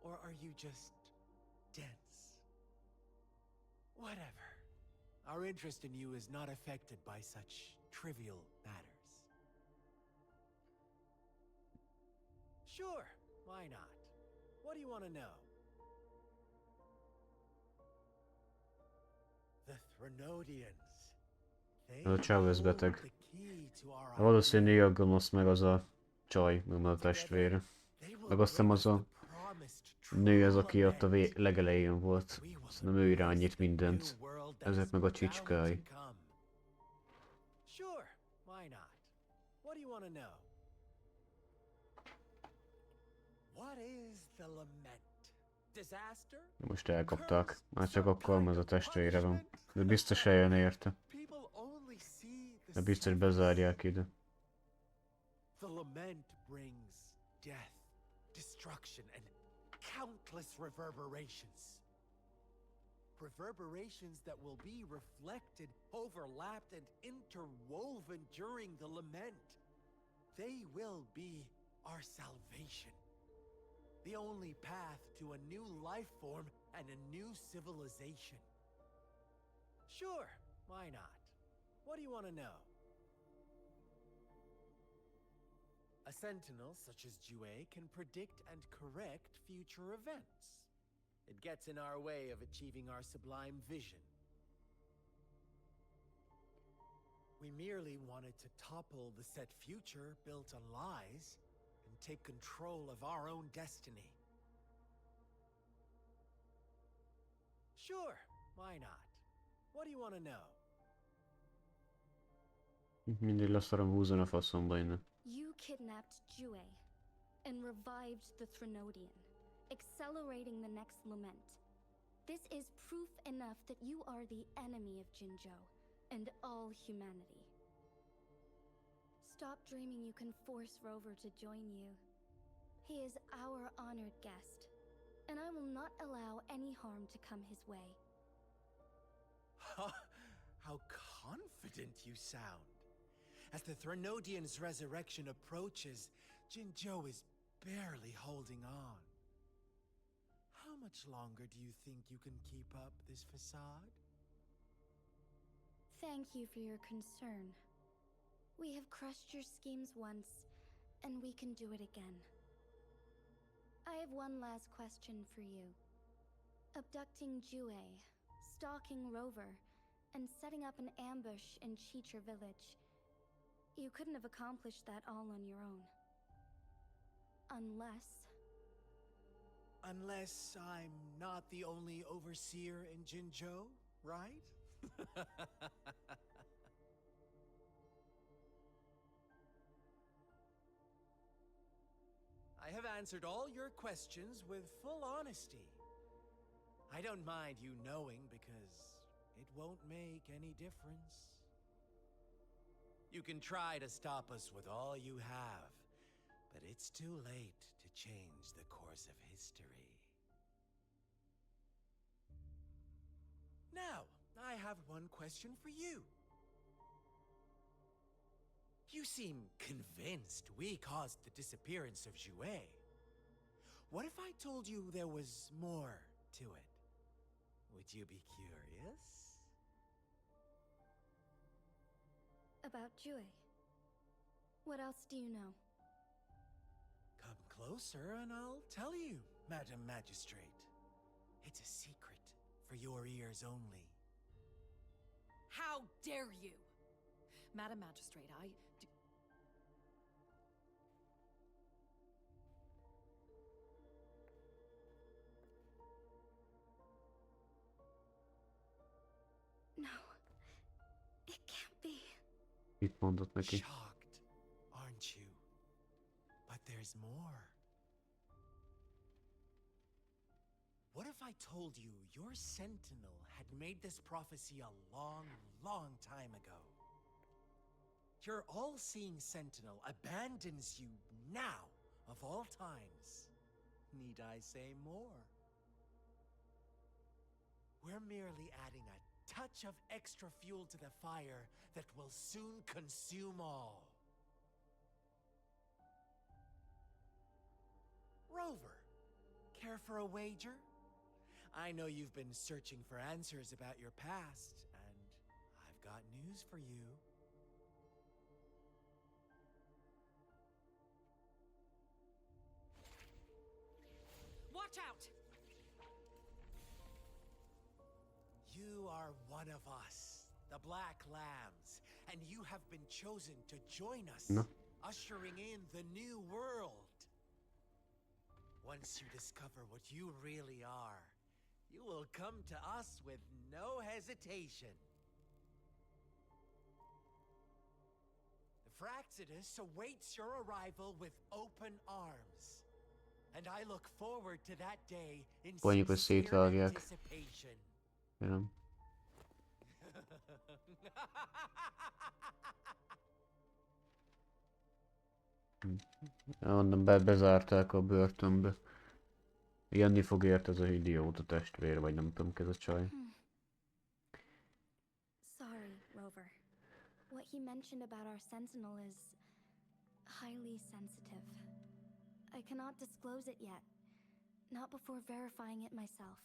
Or are you just dense? Whatever. Our interest in you is not affected by such trivial matters. Sure, why not? What do you want to know? The Threnodians. They
Az a csáv, ez
hold
beteg.
the key to our
Valószínű
identity.
a gonosz meg az a csaj, meg a testvére.
They will
Meg azt hiszem
bring
az
us
a
the promised
nő az,
true
aki ott a
lament.
legelején volt.
We will
Szerintem ő
embrace
irányít
the new
mindent.
world that
Ezek
is
meg a
bound
csicskái.
to come. Sure, why not? What do you want to know? What is the lament? Disaster?
Most elkapták. Már csak akkor ez a testvére van. De biztos eljön érte.
People only see the
De biztos
surface.
bezárják ide.
The lament brings death, destruction, and countless reverberations. Reverberations that will be reflected, overlapped, and interwoven during the lament. They will be our salvation. The only path to a new life form and a new civilization. Sure, why not? What do you want to know? A sentinel such as Jue can predict and correct future events. It gets in our way of achieving our sublime vision. We merely wanted to topple the set future built on lies and take control of our own destiny. Sure, why not? What do you want to know?
Mindig leszarom húzni a faszomba innen.
You kidnapped Jue and revived the Threnodian, accelerating the next lament. This is proof enough that you are the enemy of Jinzhou and all humanity. Stop dreaming you can force Rover to join you. He is our honored guest, and I will not allow any harm to come his way.
How confident you sound. As the Threnodian's resurrection approaches, Jinzhou is barely holding on. How much longer do you think you can keep up this facade?
Thank you for your concern. We have crushed your schemes once, and we can do it again. I have one last question for you. Abducting Jue, stalking Rover, and setting up an ambush in Cheecher village. You couldn't have accomplished that all on your own.
Unless I'm not the only overseer in Jinzhou, right? I have answered all your questions with full honesty. I don't mind you knowing because it won't make any difference. You can try to stop us with all you have, but it's too late to change the course of history. Now, I have one question for you. You seem convinced we caused the disappearance of Jue. What if I told you there was more to it? Would you be curious?
About Jue. What else do you know?
Come closer and I'll tell you, Madam Magistrate. It's a secret for your ears only.
How dare you! Madam Magistrate, I do...
No. It can't be.
Mit mondott neki?
Shocked, aren't you? But there's more. What if I told you your sentinel had made this prophecy a long, long time ago? Your all-seeing sentinel abandons you now, of all times. Need I say more? We're merely adding a touch of extra fuel to the fire that will soon consume all. Rover, care for a wager? I know you've been searching for answers about your past, and I've got news for you.
Watch out!
You are one of us, the Black Lambs, and you have been chosen to join us,
No.
ushering in the new world. Once you discover what you really are, you will come to us with no hesitation. The Fraxidus awaits your arrival with open arms. And I look forward to that day in
Mondjuk, hogy
sincere
szétvágják.
anticipation.
Nem. Mondom, bezárták a börtönbe. Jönni fog ért ez a idióta testvér, vagy nem tudom, ki ez a csaj.
Sorry, Rover. What he mentioned about our sentinel is highly sensitive. I cannot disclose it yet. Not before verifying it myself.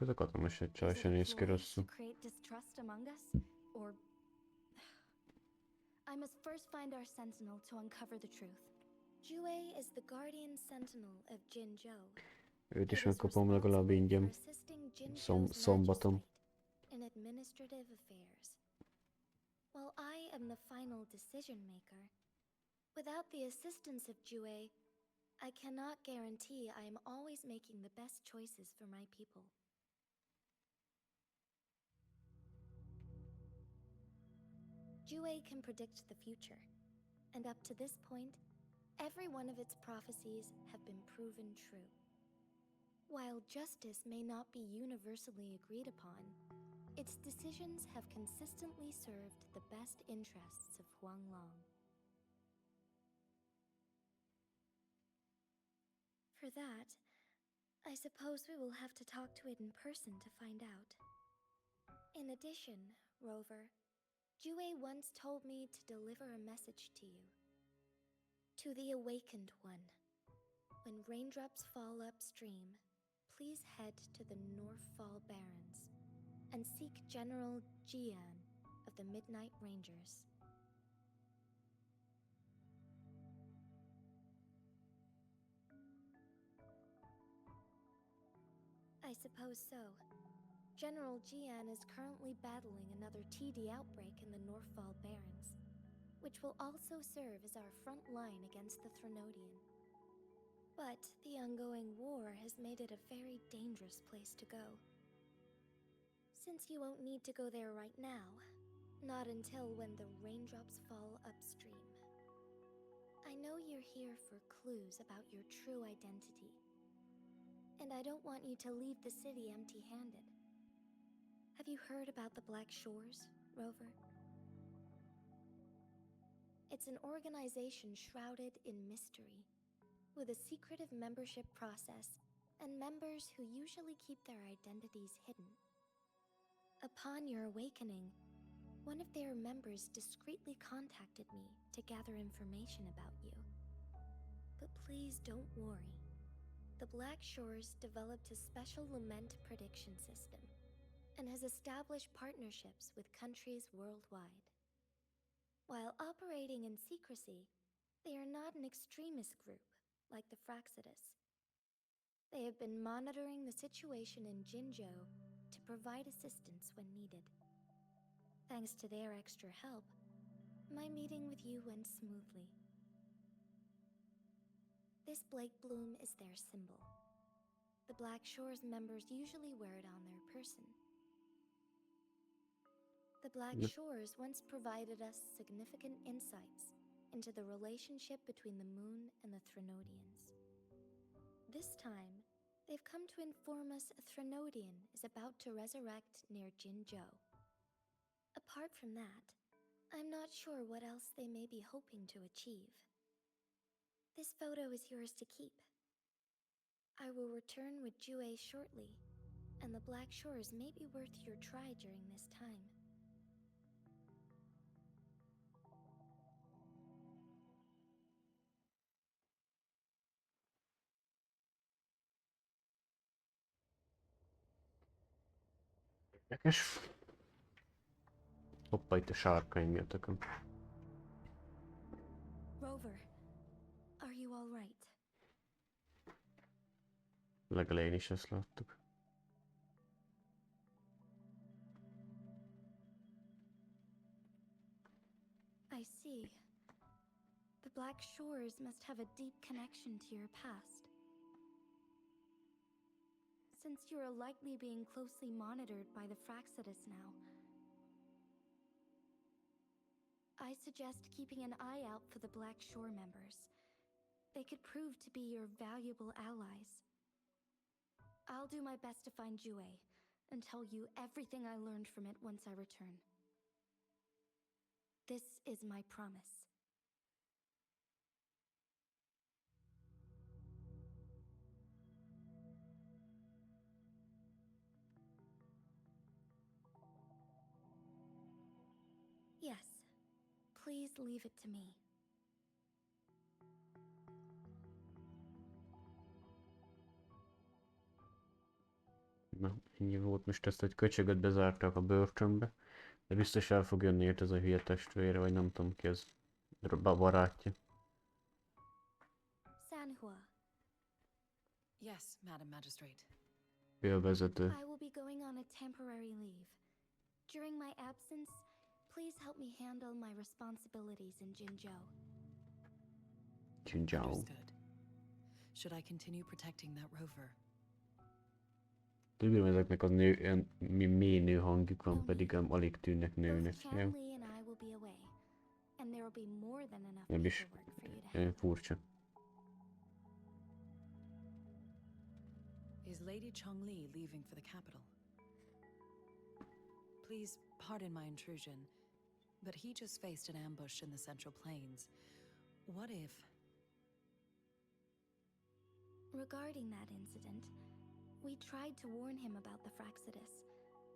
Ez a katonos egy csaj
Is it
se
a
néz ki
ploy to
rosszul.
create distrust among us? Or... I must first find our sentinel to uncover the truth. Jue is the guardian sentinel of Jinzhou.
Őt
It
is
is
megkapom legalább
responsible for
ingyen.
assisting Jinzhou's
Szombaton.
magistrate in administrative affairs. While I am the final decision maker, without the assistance of Jue, I cannot guarantee I am always making the best choices for my people. Jue can predict the future, and up to this point, every one of its prophecies have been proven true. While justice may not be universally agreed upon, its decisions have consistently served the best interests of Huanglong. For that, I suppose we will have to talk to it in person to find out. In addition, Rover, Jue once told me to deliver a message to you. To the Awakened One. When raindrops fall upstream, please head to the Northfall Barrens and seek General Jian of the Midnight Rangers. I suppose so. General Jian is currently battling another TD outbreak in the Northfall Barrens, which will also serve as our front line against the Threnodian. But the ongoing war has made it a very dangerous place to go. Since you won't need to go there right now, not until when the raindrops fall upstream. I know you're here for clues about your true identity, and I don't want you to leave the city empty-handed. Have you heard about the Black Shores, Rover? It's an organization shrouded in mystery, with a secretive membership process and members who usually keep their identities hidden. Upon your awakening, one of their members discreetly contacted me to gather information about you. But please don't worry. The Black Shores developed a special lament prediction system and has established partnerships with countries worldwide. While operating in secrecy, they are not an extremist group like the Fraxidus. They have been monitoring the situation in Jinzhou to provide assistance when needed. Thanks to their extra help, my meeting with you went smoothly. This Blake Bloom is their symbol. The Black Shores members usually wear it on their person. The Black Shores once provided us significant insights into the relationship between the Moon and the Threnodians. This time, they've come to inform us a Threnodian is about to resurrect near Jinzhou. Apart from that, I'm not sure what else they may be hoping to achieve. This photo is yours to keep. I will return with Jue shortly, and the Black Shores may be worth your try during this time.
Érdekes. Hoppá, itt a sárkány miattakon.
Rover, are you all right?
Legelején is ezt láttuk.
I see. The Black Shores must have a deep connection to your past. Since you are likely being closely monitored by the Fekete now, I suggest keeping an eye out for the Black Shore members. They could prove to be your valuable allies. I'll do my best to find Jue and tell you everything I learned from it once I return. This is my promise. Yes, please leave it to me.
Na, ennyi volt most ezt, hogy köcsögöt bezártak a börtönbe. De biztos el fog jönni itt ez a hülye testvére, vagy nem tudom ki ez. Barátja.
Sanhua.
Yes, Madam Magistrate.
Ő a vezető.
I will be going on a temporary leave. During my absence, please help me handle my responsibilities in Jinzhou.
Jinzhou.
Understood. Should I continue protecting that rover?
Tudom, ezeknek a nő, mély nő hangjuk van,
No
pedig
need.
alig tűnnek
Both
nőnek.
Chan Li and I will be away, and there will be more than enough
Nem is
paperwork for you to handle.
furcsa.
Is Lady Chongli leaving for the capital? Please pardon my intrusion, but he just faced an ambush in the Central Plains. What if...
Regarding that incident, we tried to warn him about the Fekete,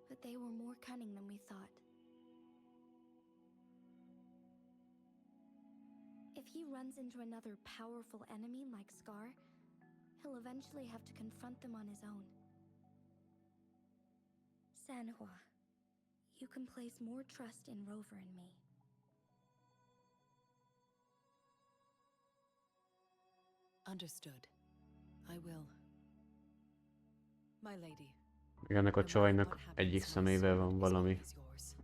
but they were more cunning than we thought. If he runs into another powerful enemy like Scar, he'll eventually have to confront them on his own. Sanhua, you can place more trust in Rover and me.
Understood. I will. My lady.
Ennek a
no matter
csajnak
what happens,
egyik
my
szemével
sword
van
is
valami.
always yours.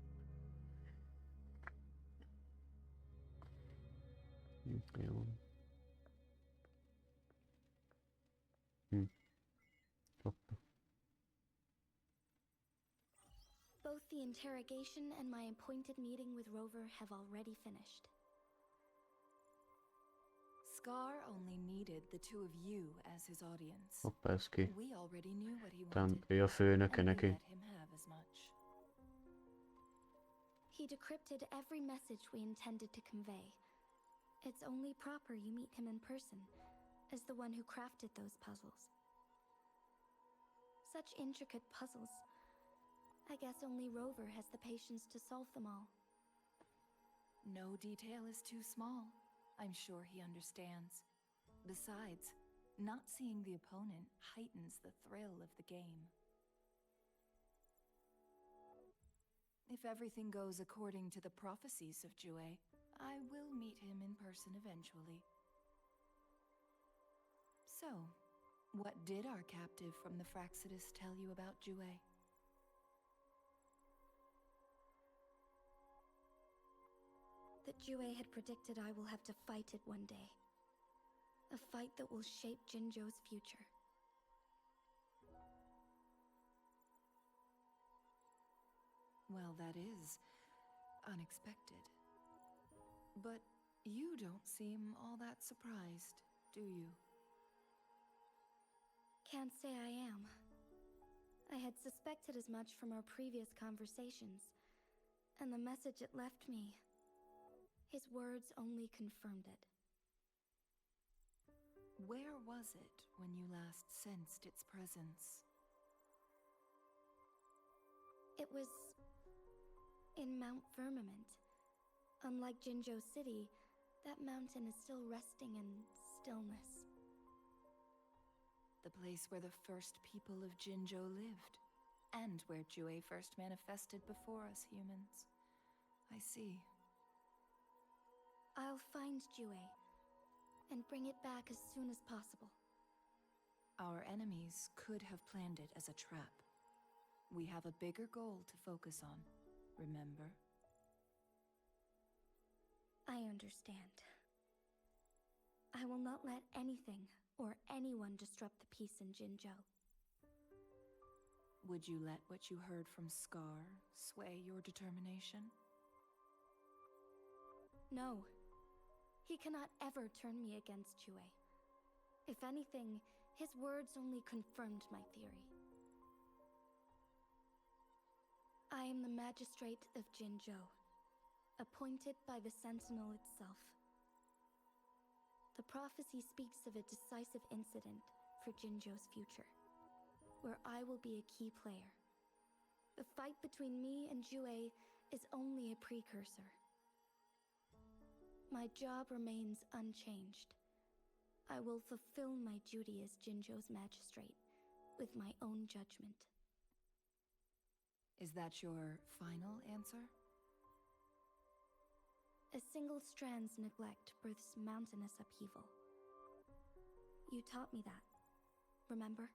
Jó. Hoppá.
Both the interrogation and my appointed meeting with Rover have already finished.
Scar only needed the two of you as his audience.
Hoppá, ez ki.
We already knew what he
Talán
wanted,
ő a főnöke
and we
neki.
let him have as much.
He decrypted every message we intended to convey. It's only proper you meet him in person, as the one who crafted those puzzles. Such intricate puzzles. I guess only Rover has the patience to solve them all.
No detail is too small. I'm sure he understands. Besides, not seeing the opponent heightens the thrill of the game. If everything goes according to the prophecies of Jue, I will meet him in person eventually. So, what did our captive from the Fekete tell you about Jue?
That Jue had predicted I will have to fight it one day. A fight that will shape Jinzhou's future.
Well, that is unexpected. But you don't seem all that surprised, do you?
Can't say I am. I had suspected as much from our previous conversations, and the message it left me, his words only confirmed it.
Where was it when you last sensed its presence?
It was in Mount Firmament. Unlike Jinzhou City, that mountain is still resting in stillness.
The place where the first people of Jinzhou lived, and where Jue first manifested before us humans. I see.
I'll find Jue and bring it back as soon as possible.
Our enemies could have planned it as a trap. We have a bigger goal to focus on, remember?
I understand. I will not let anything or anyone disrupt the peace in Jinzhou.
Would you let what you heard from Scar sway your determination?
No. He cannot ever turn me against Jue. If anything, his words only confirmed my theory. I am the magistrate of Jinzhou, appointed by the Sentinel itself. The prophecy speaks of a decisive incident for Jinzhou's future, where I will be a key player. The fight between me and Jue is only a precursor. My job remains unchanged. I will fulfill my duty as Jinzhou's magistrate with my own judgment.
Is that your final answer?
A single strand's neglect births mountainous upheaval. You taught me that, remember?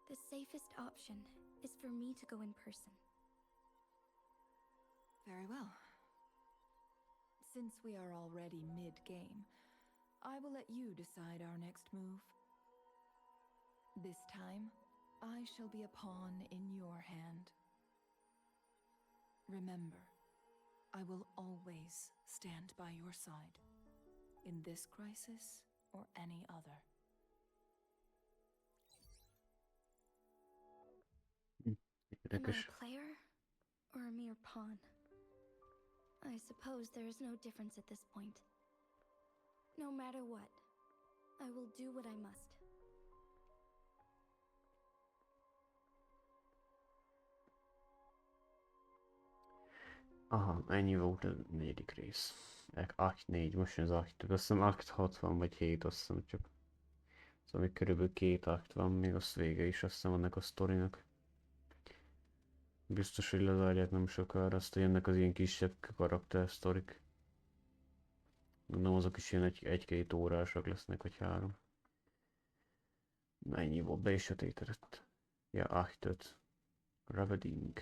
The safest option is for me to go in person.
Very well. Since we are already mid-game, I will let you decide our next move. This time, I shall be a pawn in your hand. Remember, I will always stand by your side, in this crisis or any other.
Am I
Érdekes.
a player or a mere pawn? I suppose there is no difference at this point. No matter what, I will do what I must.
Aha, ennyi volt a negyedik rész. Akt 4, most jön az akt. Azt hiszem akt 60 vagy 7, azt hiszem csak. Szóval még körülbelül 2 akt van, még az vége is azt hiszem annak a sztorinak. Biztos, hogy lezárják nem sokára, aztán jönnek az ilyen kisebb karakter sztorik. Gondolom azok is ilyen egy-két órásak lesznek, vagy 3. Na ennyi volt, be is sötétedett. Ja, akt 5. Raveding.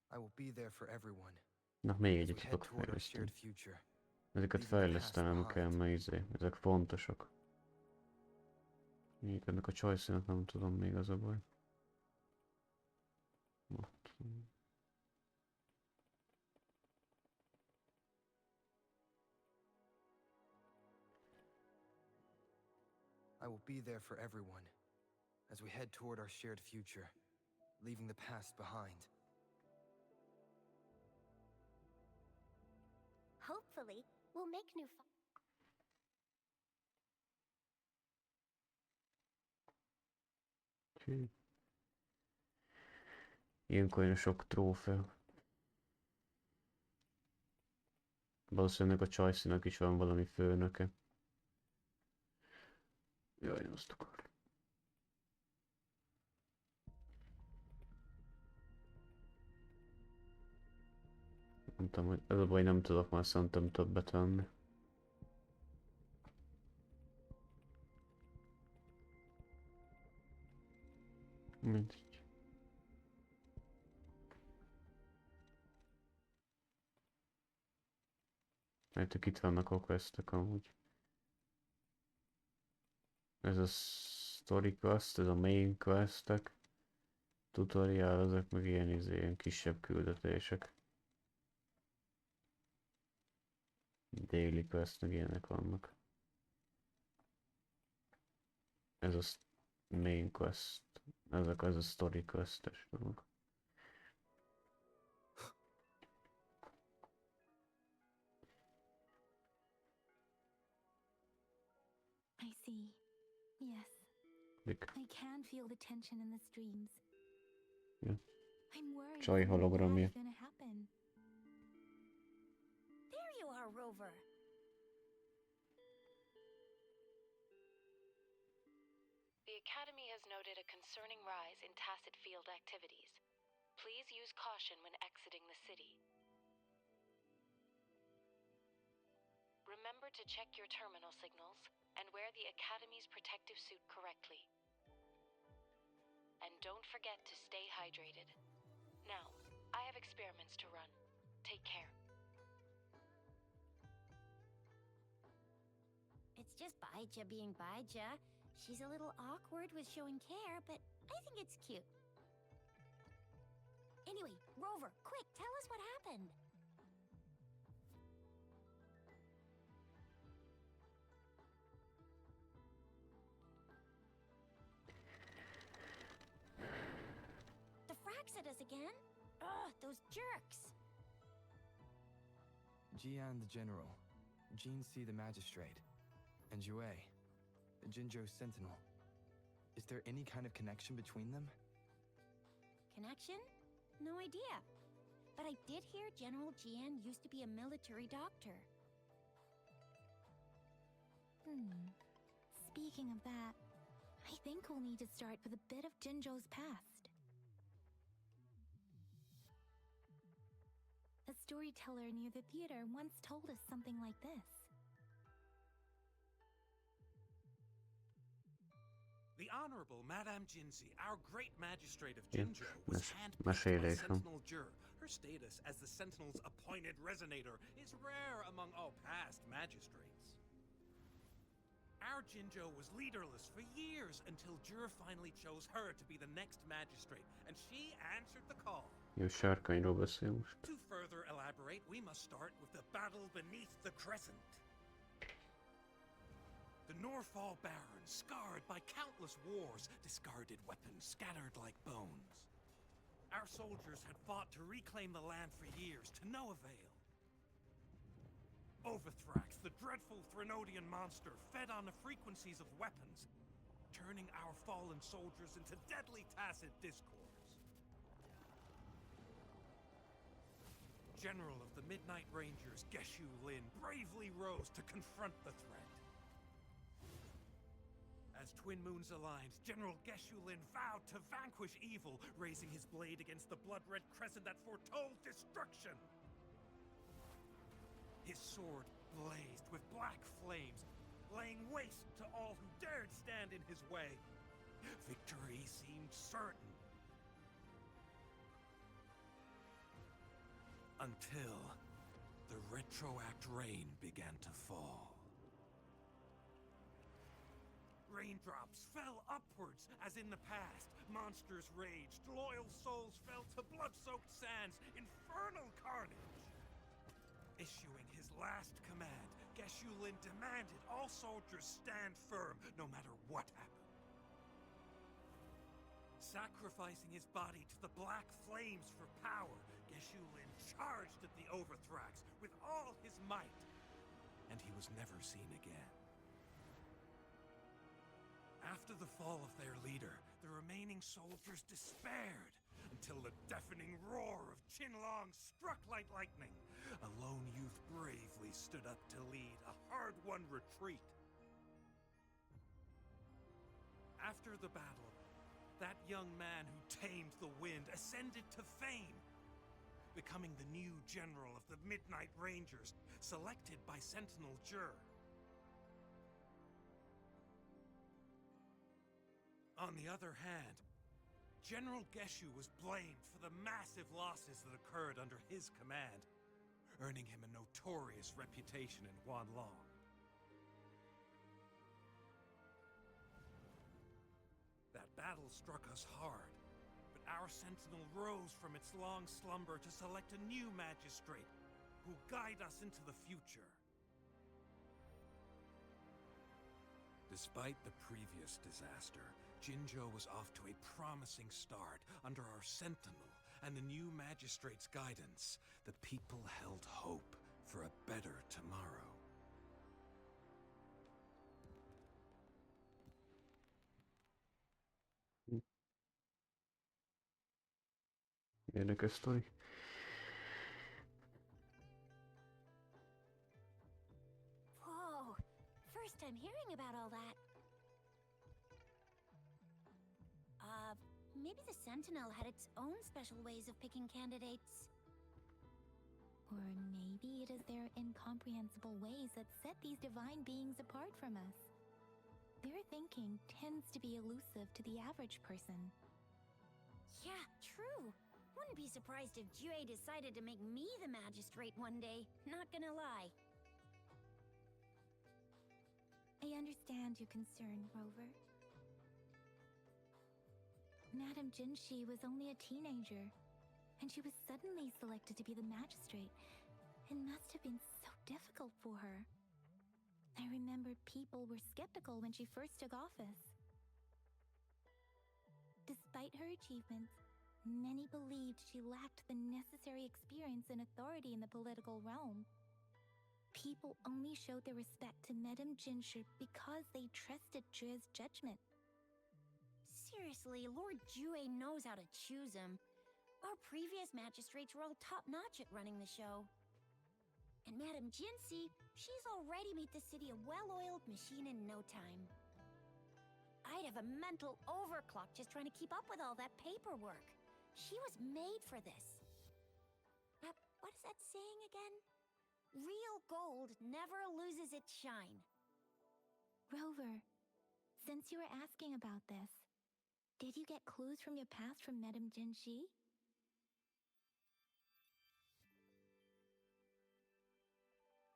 I will be there for everyone.
Na, még
As we
egyet
head
tudok
toward our shared
fejleszteni.
future.
Ezeket
Leaving the past
fejlesztenem kell,
behind.
mert ezek fontosak. Még ennek a choice-nak nem tudom még, az a baj. Ott.
I will be there for everyone as we head toward our shared future, leaving the past behind.
Hopefully, we'll make new
Ilyenkor jön sok trófea. Valószínűleg a Csajcinak is van valami főnöke. Jaj, én azt akarom. Nem tudom, hogy ez a baj, nem tudok már szerintem többet venni. Mindegy. Mert itt vannak a questek amúgy. Ez a story quest, ez a main questek. Tutorial, ezek meg ilyen, ilyen kisebb küldetések. Daily quest, meg ilyenek vannak. Ez a main quest. Ez a story questes dolog.
I see. Yes.
Mik?
I can feel the tension in the streams.
Ja.
I'm worried
Csaj
something
hologramja.
bad's gonna happen.
There you are, Rover.
The Academy has noted a concerning rise in tacit field activities. Please use caution when exiting the city. Remember to check your terminal signals and wear the Academy's protective suit correctly. And don't forget to stay hydrated. Now, I have experiments to run. Take care.
It's just Baija being Baija. She's a little awkward with showing care, but I think it's cute. Anyway, Rover, quick, tell us what happened. The Fraxidus again? Ugh, those jerks!
Jian the General, Jin Si the Magistrate, and Jue, the Jinzhou Sentinel. Is there any kind of connection between them?
Connection? No idea. But I did hear General Jian used to be a military doctor.
Speaking of that, I think we'll need to start with a bit of Jinzhou's past. A storyteller near the theater once told us something like this.
The Honorable Madame Jinzi, our great magistrate of
Ja,
Jinzhou, was handpicked by
meséljék.
Sentinel Jur. Her status as the Sentinel's appointed resonator is rare among all past magistrates. Our Jinzhou was leaderless for years until Jur finally chose her to be the next magistrate, and she answered the call.
Jó, sárkányról beszél most.
To further elaborate, we must start with the battle beneath the crescent. The Norfall Barons, scarred by countless wars, discarded weapons scattered like bones. Our soldiers had fought to reclaim the land for years, to no avail. Overthrax, the dreadful Threnodian monster, fed on the frequencies of weapons, turning our fallen soldiers into deadly tacit discords. General of the Midnight Rangers, Geshu Lin, bravely rose to confront the threat. As Twin Moons aligned, General Geshu Lin vowed to vanquish evil, raising his blade against the blood-red crescent that foretold destruction. His sword blazed with black flames, laying waste to all who dared stand in his way. Victory seemed certain. Until the retroact rain began to fall. Raindrops fell upwards as in the past. Monsters raged, loyal souls fell to blood-soaked sands, infernal carnage. Issuing his last command, Geshu Lin demanded all soldiers stand firm no matter what happened. Sacrificing his body to the black flames for power, Geshu Lin charged at the Overthrax with all his might, and he was never seen again. After the fall of their leader, the remaining soldiers despaired until the deafening roar of Qinlong struck like lightning. A lone youth bravely stood up to lead a hard-won retreat. After the battle, that young man who tamed the wind ascended to fame, becoming the new general of the Midnight Rangers, selected by Sentinel Jur. On the other hand, General Geshu was blamed for the massive losses that occurred under his command, earning him a notorious reputation in Huanlong. That battle struck us hard, but our sentinel rose from its long slumber to select a new magistrate who will guide us into the future. Despite the previous disaster, Jinzhou was off to a promising start under our Sentinel and the new magistrate's guidance. The people held hope for a better tomorrow.
Érdekes sztori.
Whoa, first time hearing about all that. Maybe the Sentinel had its own special ways of picking candidates.
Or maybe it is their incomprehensible ways that set these divine beings apart from us. Their thinking tends to be elusive to the average person.
Yeah, true. Wouldn't be surprised if Jue decided to make me the magistrate one day, not gonna lie.
I understand your concern, Rover. Madame Jinshi was only a teenager, and she was suddenly selected to be the magistrate. It must have been so difficult for her. I remember people were skeptical when she first took office. Despite her achievements, many believed she lacked the necessary experience and authority in the political realm. People only showed their respect to Madame Jinshi because they trusted Jue's judgment.
Seriously, Lord Jue knows how to choose him. Our previous magistrates were all top-notch at running the show. And Madame Jinshi, she's already made the city a well-oiled machine in no time. I'd have a mental overclock just trying to keep up with all that paperwork. She was made for this. What is that saying again? Real gold never loses its shine.
Rover, since you were asking about this, did you get clues from your past from Madame Jinshi?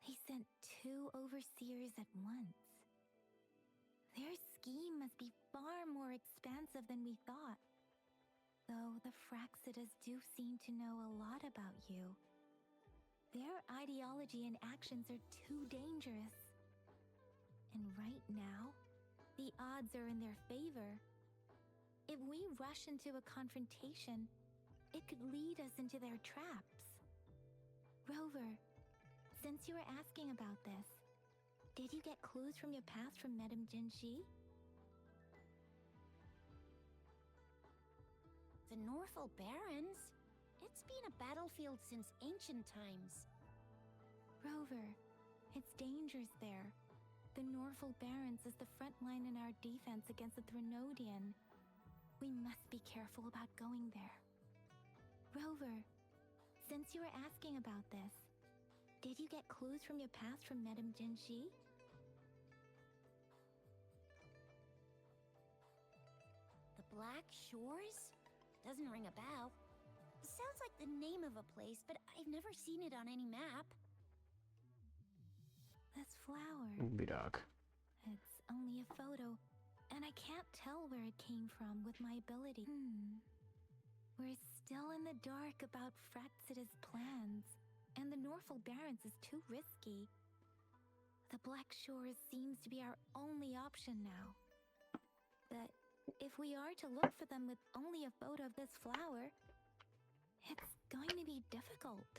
They sent 2 overseers at once. Their scheme must be far more expansive than we thought. Though the Fraxitas do seem to know a lot about you. Their ideology and actions are too dangerous. And right now, the odds are in their favor. If we rush into a confrontation, it could lead us into their traps. Rover, since you were asking about this, did you get clues from your past from Madame Jinshi?
The Norfolk Barrens? It's been a battlefield since ancient times.
Rover, it's dangerous there. The Norfolk Barrens is the front line in our defense against the Threnodian. We must be careful about going there. Rover, since you were asking about this, did you get clues from your past from Madame Jinshi?
The Black Shores? Doesn't ring a bell. Sounds like the name of a place, but I've never seen it on any map.
This flower.
Virág.
It's only a photo, and I can't tell where it came from with my ability. We're still in the dark about Fraxitas' plans, and the Norfolk Barrens is too risky. The Black Shores seems to be our only option now. But if we are to look for them with only a photo of this flower, it's going to be difficult.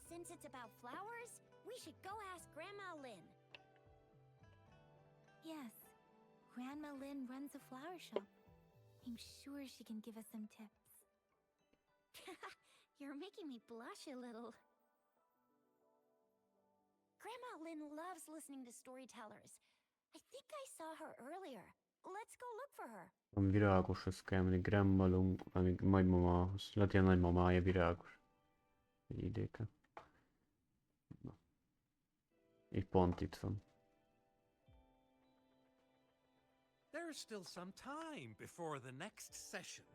Since it's about flowers, we should go ask Grandma Lynn.
Yes, Grandma Lynn runs a flower shop. I'm sure she can give us some tips.
You're making me blush a little. Grandma Lynn loves listening to storytellers. I think I saw her earlier. Let's go look for her.
Van virágoshoz kell menni, Gremmalum, amíg nagymamához. Lehet ilyen nagymamája virágos. Egy idéke. Na. Így pont itt van.
There's still some time before the next session.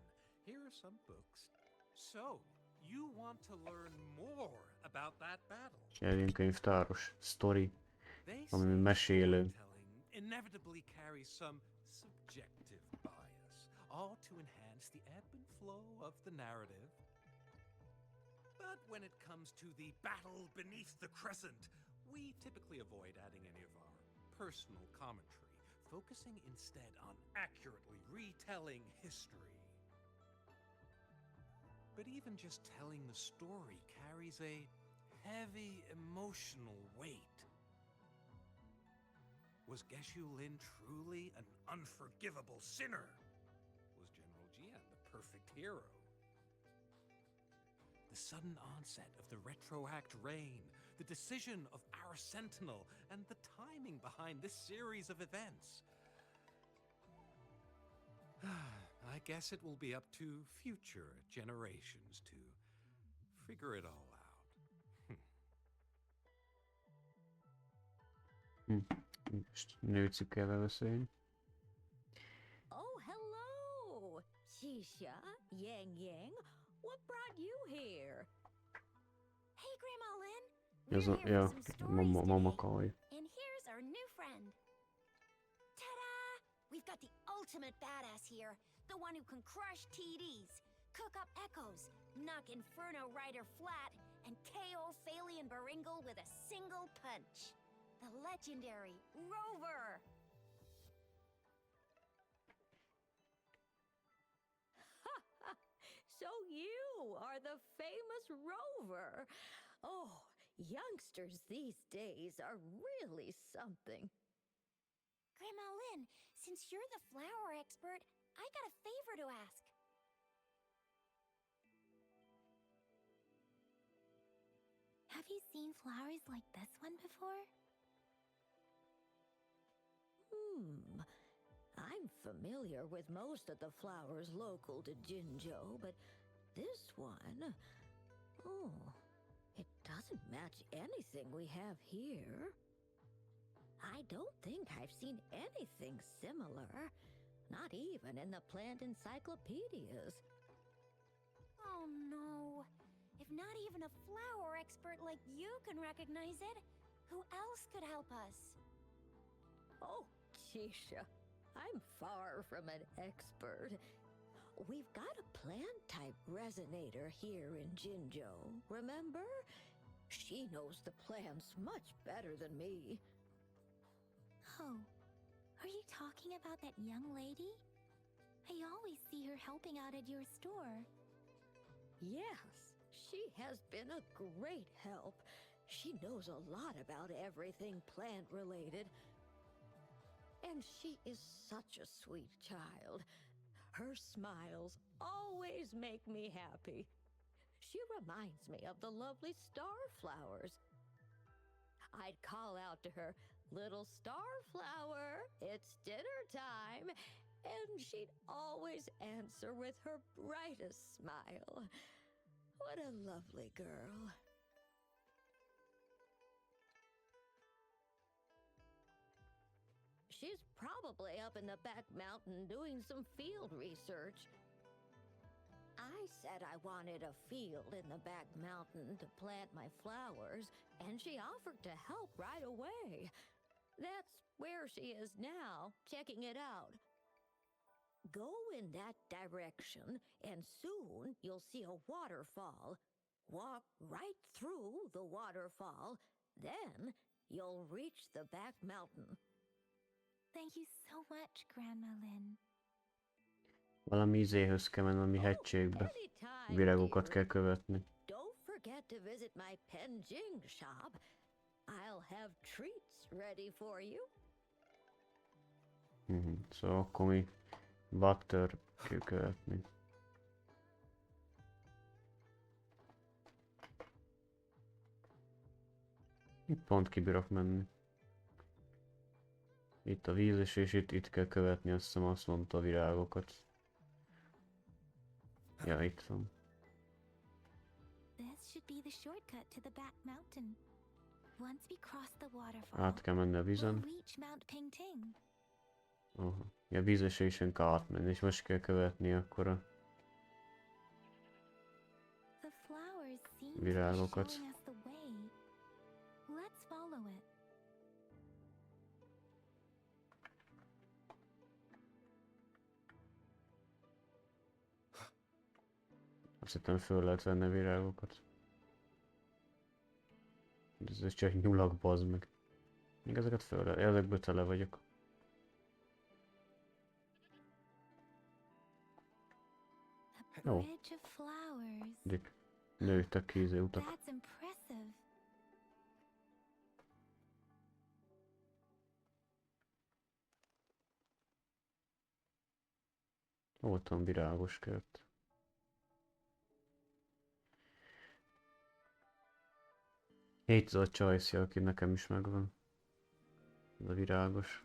Here are some books. So, you want to learn more about that battle?
Ilyen könyvtáros sztori,
They
ami
say
mesélő.
storytelling inevitably carries some subjective bias, all to enhance the ebb and flow of the narrative. But when it comes to the battle beneath the crescent, we typically avoid adding any of our personal commentary. focusing instead on accurately retelling history. But even just telling the story carries a heavy emotional weight. Was Geshu Lin truly an unforgivable sinner? Was General Jian the perfect hero? The sudden onset of the retroact reign, the decision of our sentinel, and the timing behind this series of events. I guess it will be up to future generations to figure it all out.
Most nőcikkel beszélni.
Oh, hello! Shisha, Yang Yang, what brought you here?
Hey, Grandma Lynn.
Ez
We're
a,
here
ja,
for some stories
mama
today.
kaj.
And here's our new friend. Ta-da! We've got the ultimate badass here. The one who can crush TDs, cook up echoes, knock Inferno Rider flat, and KO Phalian Baringle with a single punch. The legendary Rover!
So you are the famous Rover. Oh, youngsters these days are really something.
Grandma Lynn, since you're the flower expert, I got a favor to ask.
Have you seen flowers like this one before?
I'm familiar with most of the flowers local to Jinzhou, but this one, oh, it doesn't match anything we have here. I don't think I've seen anything similar, not even in the plant encyclopedias.
Oh no. If not even a flower expert like you can recognize it, who else could help us?
Oh, Chisha, I'm far from an expert. We've got a plant-type resonator here in Jinzhou, remember? She knows the plants much better than me.
Oh, are you talking about that young lady? I always see her helping out at your store.
Yes, she has been a great help. She knows a lot about everything plant-related. And she is such a sweet child. Her smiles always make me happy. She reminds me of the lovely starflowers. I'd call out to her, "Little starflower, it's dinner time," and she'd always answer with her brightest smile. What a lovely girl. She's probably up in the back mountain doing some field research. I said I wanted a field in the back mountain to plant my flowers, and she offered to help right away. That's where she is now, checking it out. Go in that direction, and soon you'll see a waterfall. Walk right through the waterfall, then you'll reach the back mountain.
Thank you so much, Grandma Lynn.
Valami izéhöz kell menni, valami hegységbe.
Anytime,
Virágokat kell
dearie.
követni.
Don't forget to visit my Penjing shop. I'll have treats ready for you.
Szóval akkor mi Butter kell követni. Itt pont kibírok menni. Itt a víz és itt kell követni, azt hiszem azt mondta a virágokat. Ja, itt van.
This should be the shortcut to the back mountain. Once we cross the waterfall,
Át kell menni a
we'll
vízen.
reach Mount Pingting.
Aha. Ja, vízesésen kell átmenni, és most kell követni akkor a
The flowers seem to be
virágokat.
showing us the way. Let's follow it.
Azt hittem föl lehet venni a virágokat. De ez csak nyulak, bazd meg. Még ezeket föl lehet, ezekből tele vagyok. Jó,
Bridge of flowers.
eddig nőttek ki izé utak.
That's impressive.
Volt olyan virágos kert. Ez a csajszja, aki nekem is megvan. Ez a virágos.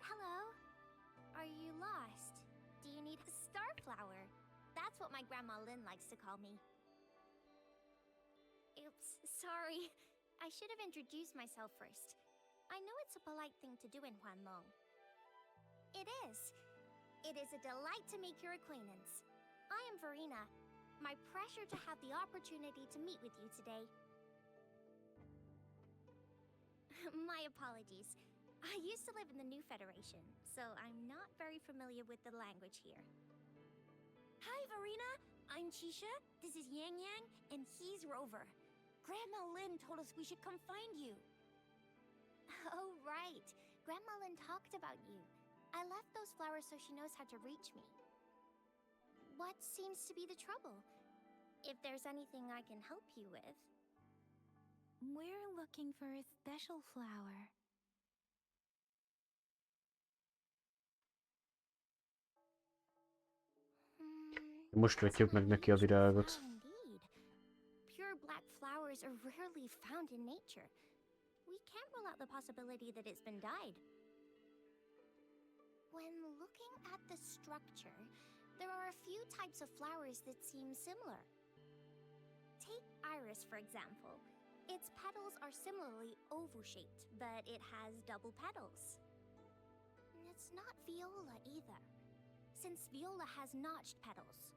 Hello? Are you lost? Do you need a starflower? That's what my Grandma Lynn likes to call me. Oops, sorry. I should have introduced myself first. I know it's a polite thing to do in Huanlong. It is. It is a delight to make your acquaintance. I am Verena. My pleasure to have the opportunity to meet with you today. My apologies. I used to live in the New Federation, so I'm not very familiar with the language here. Hi, Verena. I'm Chisha. This is Yang Yang, and he's Rover. Grandma Lynn told us we should come find you. Oh, right. Grandma Lynn talked about you. I left those flowers so she knows how to reach me. What seems to be the trouble? If there's anything I can help you with.
We're looking for a special flower.
Most vetjük meg neki a virágot.
Indeed. Pure black flowers are rarely found in nature. We can't rule out the possibility that it's been dyed. When looking at the structure, there are a few types of flowers that seem similar. Take iris, for example. Its petals are similarly oval-shaped, but it has double petals. It's not viola either, since viola has notched petals.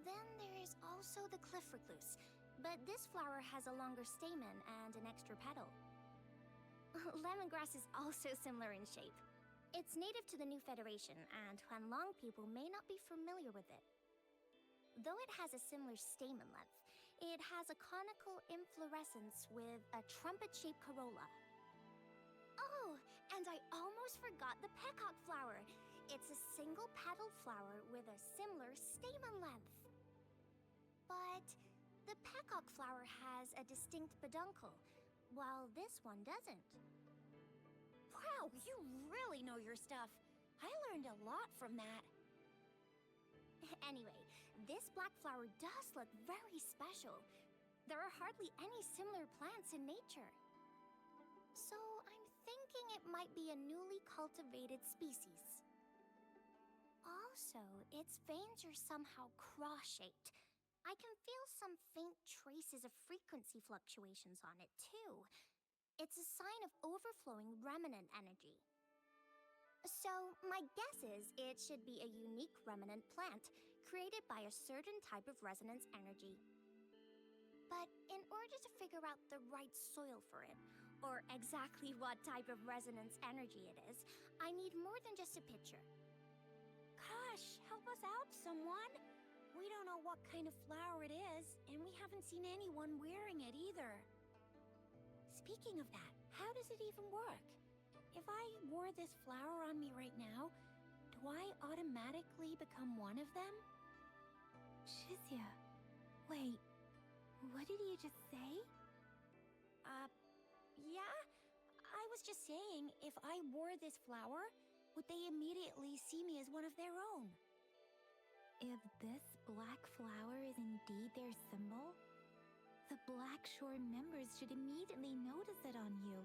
Then there is also the cliff recluse, but this flower has a longer stamen and an extra petal. Lemongrass is also similar in shape. It's native to the New Federation, and Huanlong people may not be familiar with it. Though it has a similar stamen length, it has a conical inflorescence with a trumpet-shaped corolla. Oh, and I almost forgot the peacock flower. It's a single-petaled flower with a similar stamen length. But the peacock flower has a distinct peduncle, while this one doesn't. Wow, you really know your stuff. I learned a lot from that. Anyway, this black flower does look very special. There are hardly any similar plants in nature. So I'm thinking it might be a newly cultivated species. Also, its veins are somehow cross-shaped. I can feel some faint traces of frequency fluctuations on it, too. It's a sign of overflowing remnant energy. So, my guess is it should be a unique remnant plant created by a certain type of resonance energy. But in order to figure out the right soil for it, or exactly what type of resonance energy it is, I need more than just a picture. Gosh, help us out, someone! We don't know what kind of flower it is, and we haven't seen anyone wearing it either. Speaking of that, how does it even work? If I wore this flower on me right now, do I automatically become one of them?
Shizia, wait, what did you just say?
Yeah? I was just saying, if I wore this flower, would they immediately see me as one of their own?
If this black flower is indeed their symbol, the Black Shore members should immediately notice it on you.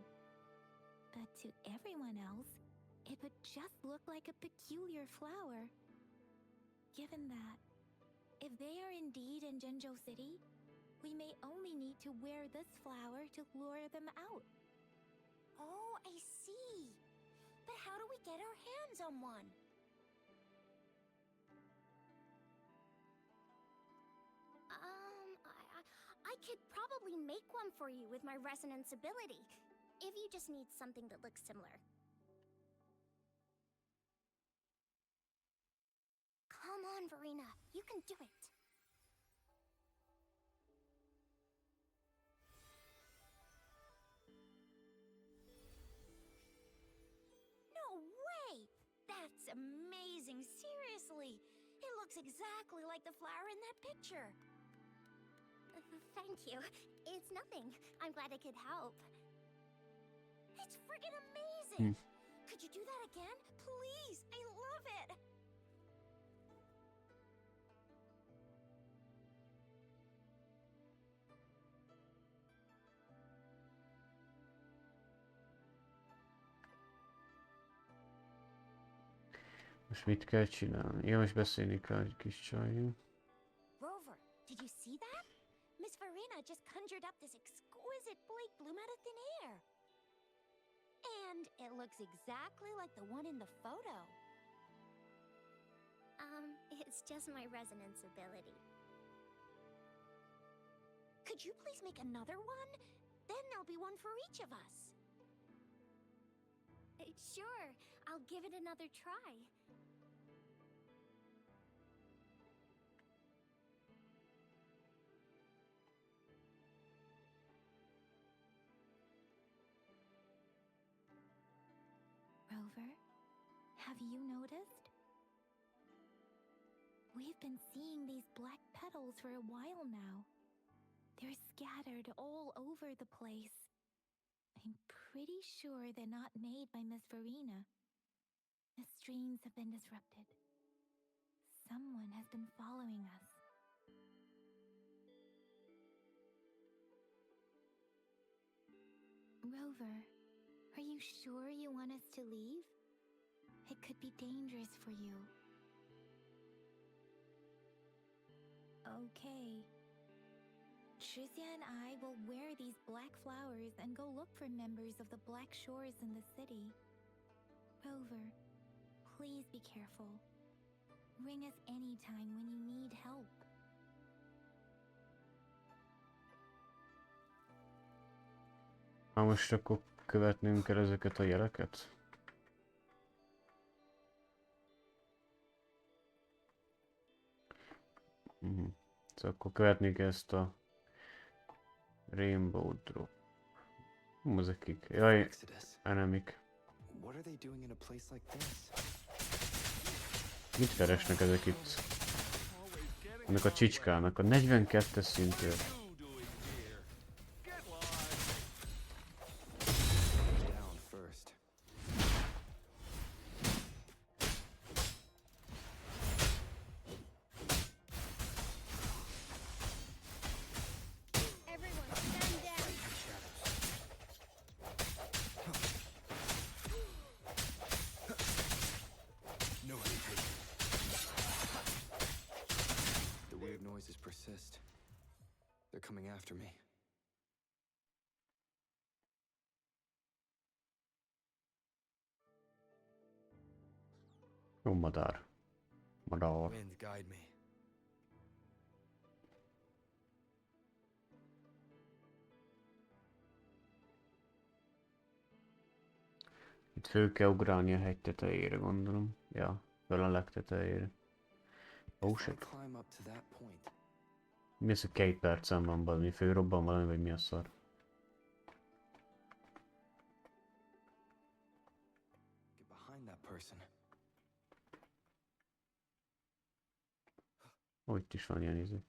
But to everyone else, it would just look like a peculiar flower. Given that, if they are indeed in Zhenzhou City, we may only need to wear this flower to lure them out.
Oh, I see. But how do we get our hands on one? could probably make one for you with my resonance ability, if you just need something that looks similar. Come on, Verena, you can do it. No way! That's amazing, seriously! It looks exactly like the flower in that picture. Thank you. It's nothing. I'm glad I could help. It's friggin' amazing! Could you do that again? Please! I love it!
Most mit kell csinálni? Ja, most beszélni kell egy kis csajjal.
Rover, did you see that? Miss Verena just conjured up this exquisite Blake bloom out of thin air. And it looks exactly like the one in the photo. It's just my resonance ability. Could you please make another one? Then there'll be one for each of us. Sure, I'll give it another try.
Rover, have you noticed? We've been seeing these black petals for a while now. They're scattered all over the place. I'm pretty sure they're not made by Miss Verena. The streams have been disrupted. Someone has been following us. Rover, are you sure you want us to leave? It could be dangerous for you. Okay. Tricia and I will wear these black flowers and go look for members of the Black Shores in the city. Rover, please be careful. Ring us anytime when you need help.
Most akkor követnünk kell ezeket a jeleket? Szóval akkor követni kell ezt a Rainbow Drop. Ezek jaj, enemik.
What are they doing in a place like this?
Mit keresnek ezek itt? Ennek a csicskának a 42-es szintjén.
Down first.
Everyone, stand down!
No hesitation. The weird noises persist. They're coming after me.
Jó madár. Madár.
Wind, guide me.
Itt föl kell ugrálni a hegy tetejére, gondolom. Ja, föl a legtetejére. Oh
If I
shit.
climb up to that point,
Mi az, hogy 2 percen van valami? Fölrobban valami, vagy mi a szar?
get behind that person.
Ó, itt is van ilyen izé.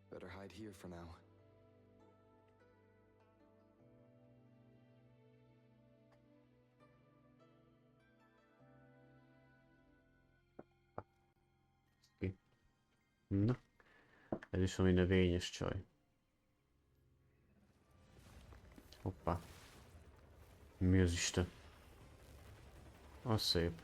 Better hide here for now.
Na, ez is valami növényes csaj. Hoppá. Mi az Isten? Az szép.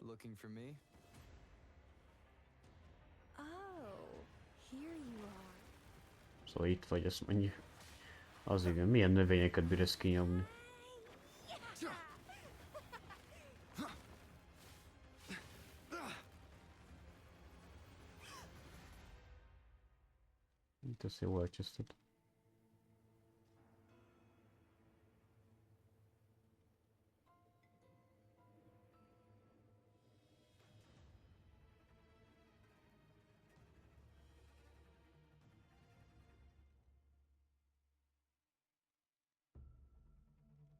Looking for me?
Oh, here you are.
Szóval itt vagy, azt mondja. Az igen, milyen növényeket bír ezt kinyomni? Itt ezt jól elcseszted.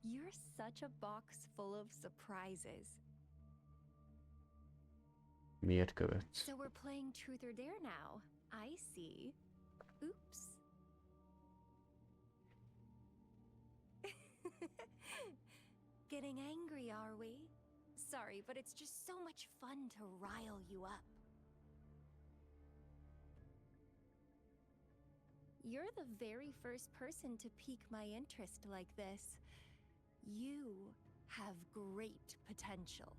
You're such a box full of surprises.
Miért követsz?
So we're playing Truth or Dare now. I see. Oops. Getting angry, are we? Sorry, but it's just so much fun to rile you up. You're the very first person to pique my interest like this. You have great potential.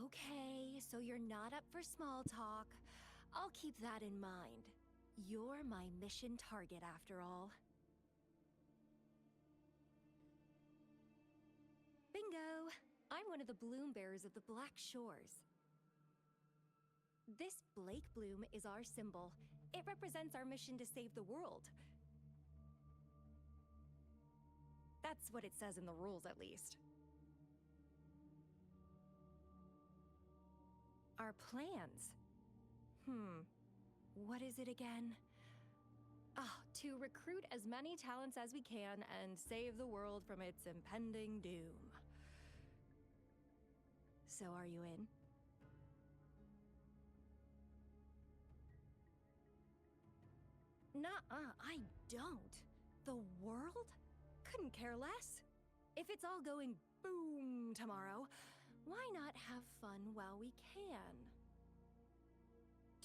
Okay, so you're not up for small talk. I'll keep that in mind. You're my mission target after all. Bingo! I'm one of the bloom bearers of the Black Shores. This Blake bloom is our symbol. It represents our mission to save the world. That's what it says in the rules, at least. Our plans. What is it again? To recruit as many talents as we can and save the world from its impending doom. So are you in? Nuh-uh, I don't. The world? Couldn't care less. If it's all going boom tomorrow, why not have fun while we can?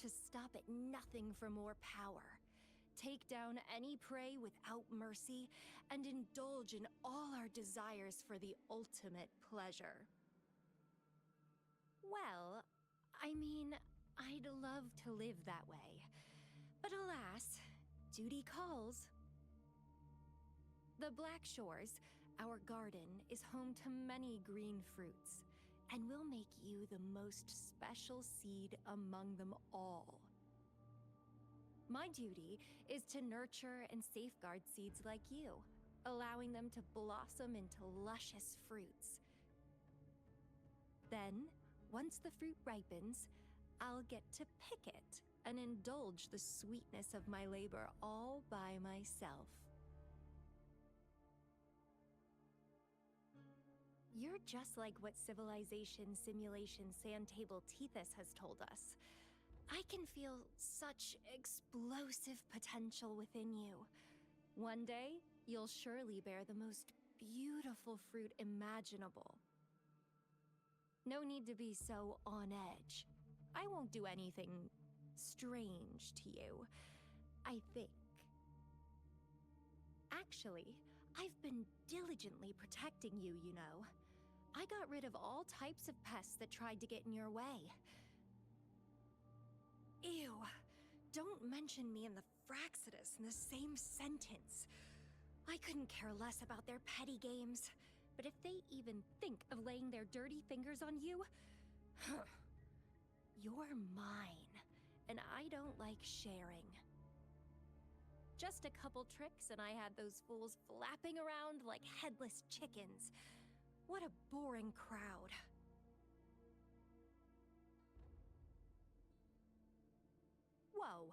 To stop at nothing for more power, take down any prey without mercy, and indulge in all our desires for the ultimate pleasure. Well, I mean, I'd love to live that way. But alas, duty calls. The Black Shores, our garden, is home to many green fruits, and we'll make you the most special seed among them all. My duty is to nurture and safeguard seeds like you, allowing them to blossom into luscious fruits. Then, once the fruit ripens, I'll get to pick it and indulge the sweetness of my labor all by myself. You're just like what Civilization Simulation Sandtable Tethys has told us. I can feel such explosive potential within you. One day, you'll surely bear the most beautiful fruit imaginable. No need to be so on edge. I won't do anything strange to you, I think. Actually, I've been diligently protecting you, you know. I got rid of all types of pests that tried to get in your way. Ew, don't mention me and the Fraxidus in the same sentence. I couldn't care less about their petty games, but if they even think of laying their dirty fingers on you, you're mine, and I don't like sharing. Just a couple tricks and I had those fools flapping around like headless chickens. What a boring crowd. Whoa,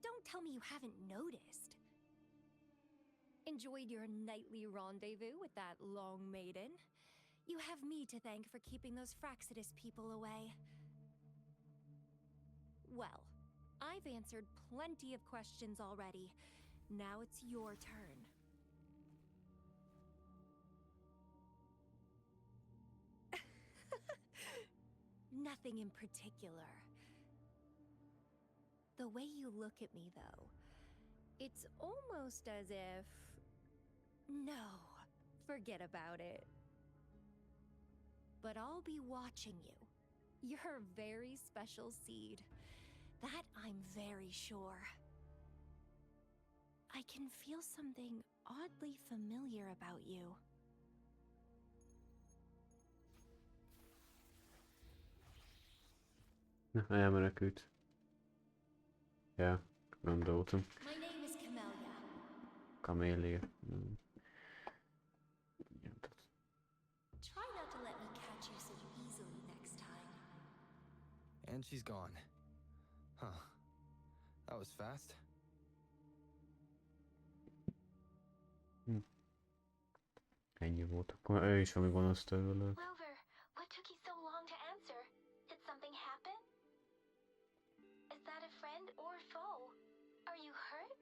don't tell me you haven't noticed. Enjoyed your nightly rendezvous with that long maiden? You have me to thank for keeping those Fraxidus people away. Well, I've answered plenty of questions already. Now it's your turn. nothing in particular. The way you look at me, though, it's almost as if... No, forget about it. But I'll be watching you. You're a very special seed. That I'm very sure. I can feel something oddly familiar about you.
Elmenekült. Ja, gondoltam.
My name is Camellia.
Kamélia.
Try not to let me catch you so easily next time.
And she's gone. Huh. That was fast.
Ennyi volt. Akkor ő is valami gonosz tőlük.
Rover, what took you so long to answer? Did something happen? Is that a friend or foe? Are you hurt?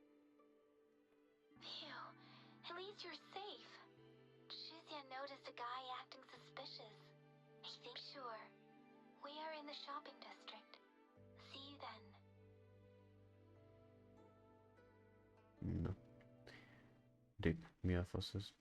Phew, at least you're safe. Shuzia noticed a guy acting suspicious. I think sure. We are in the shopping district. See you then.
Na. Dick, mi a fasz ez?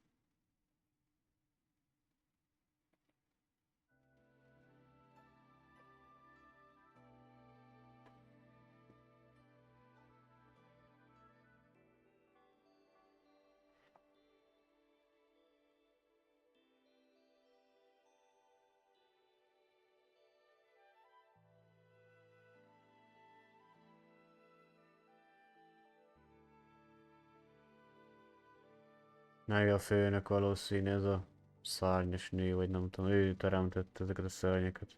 Meg a főnök valószínű ez a szárnyas nő, vagy nem tudom, ő teremtette ezeket a szörnyeket.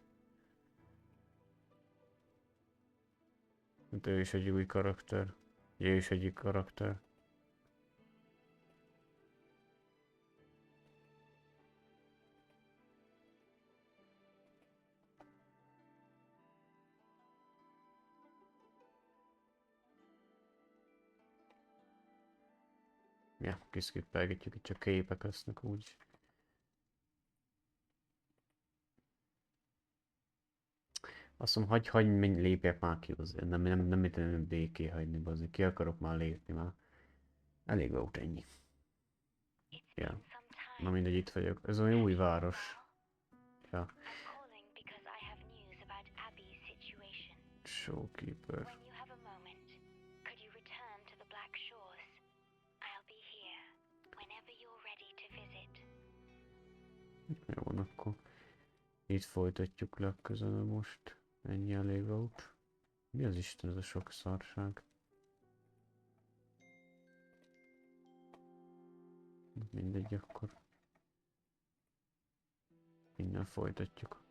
Hát ő is egy új karakter. Ő is egyik karakter. Ja, kiszkippelgetjük, itt csak képek lesznek úgy. Azt mondom, lépjek már ki azért. Nem béké hagyni, bazzik. Ki akarok már lépni már. Elég volt ennyi. Ja. Na mindegy, itt vagyok. Ez olyan új város. Ja. Showkeeper. Jó, van akkor. Itt folytatjuk legközelebb most. Ennyi elég volt. Mi az Isten ez a sok szarság? Mindegy akkor. Innen folytatjuk.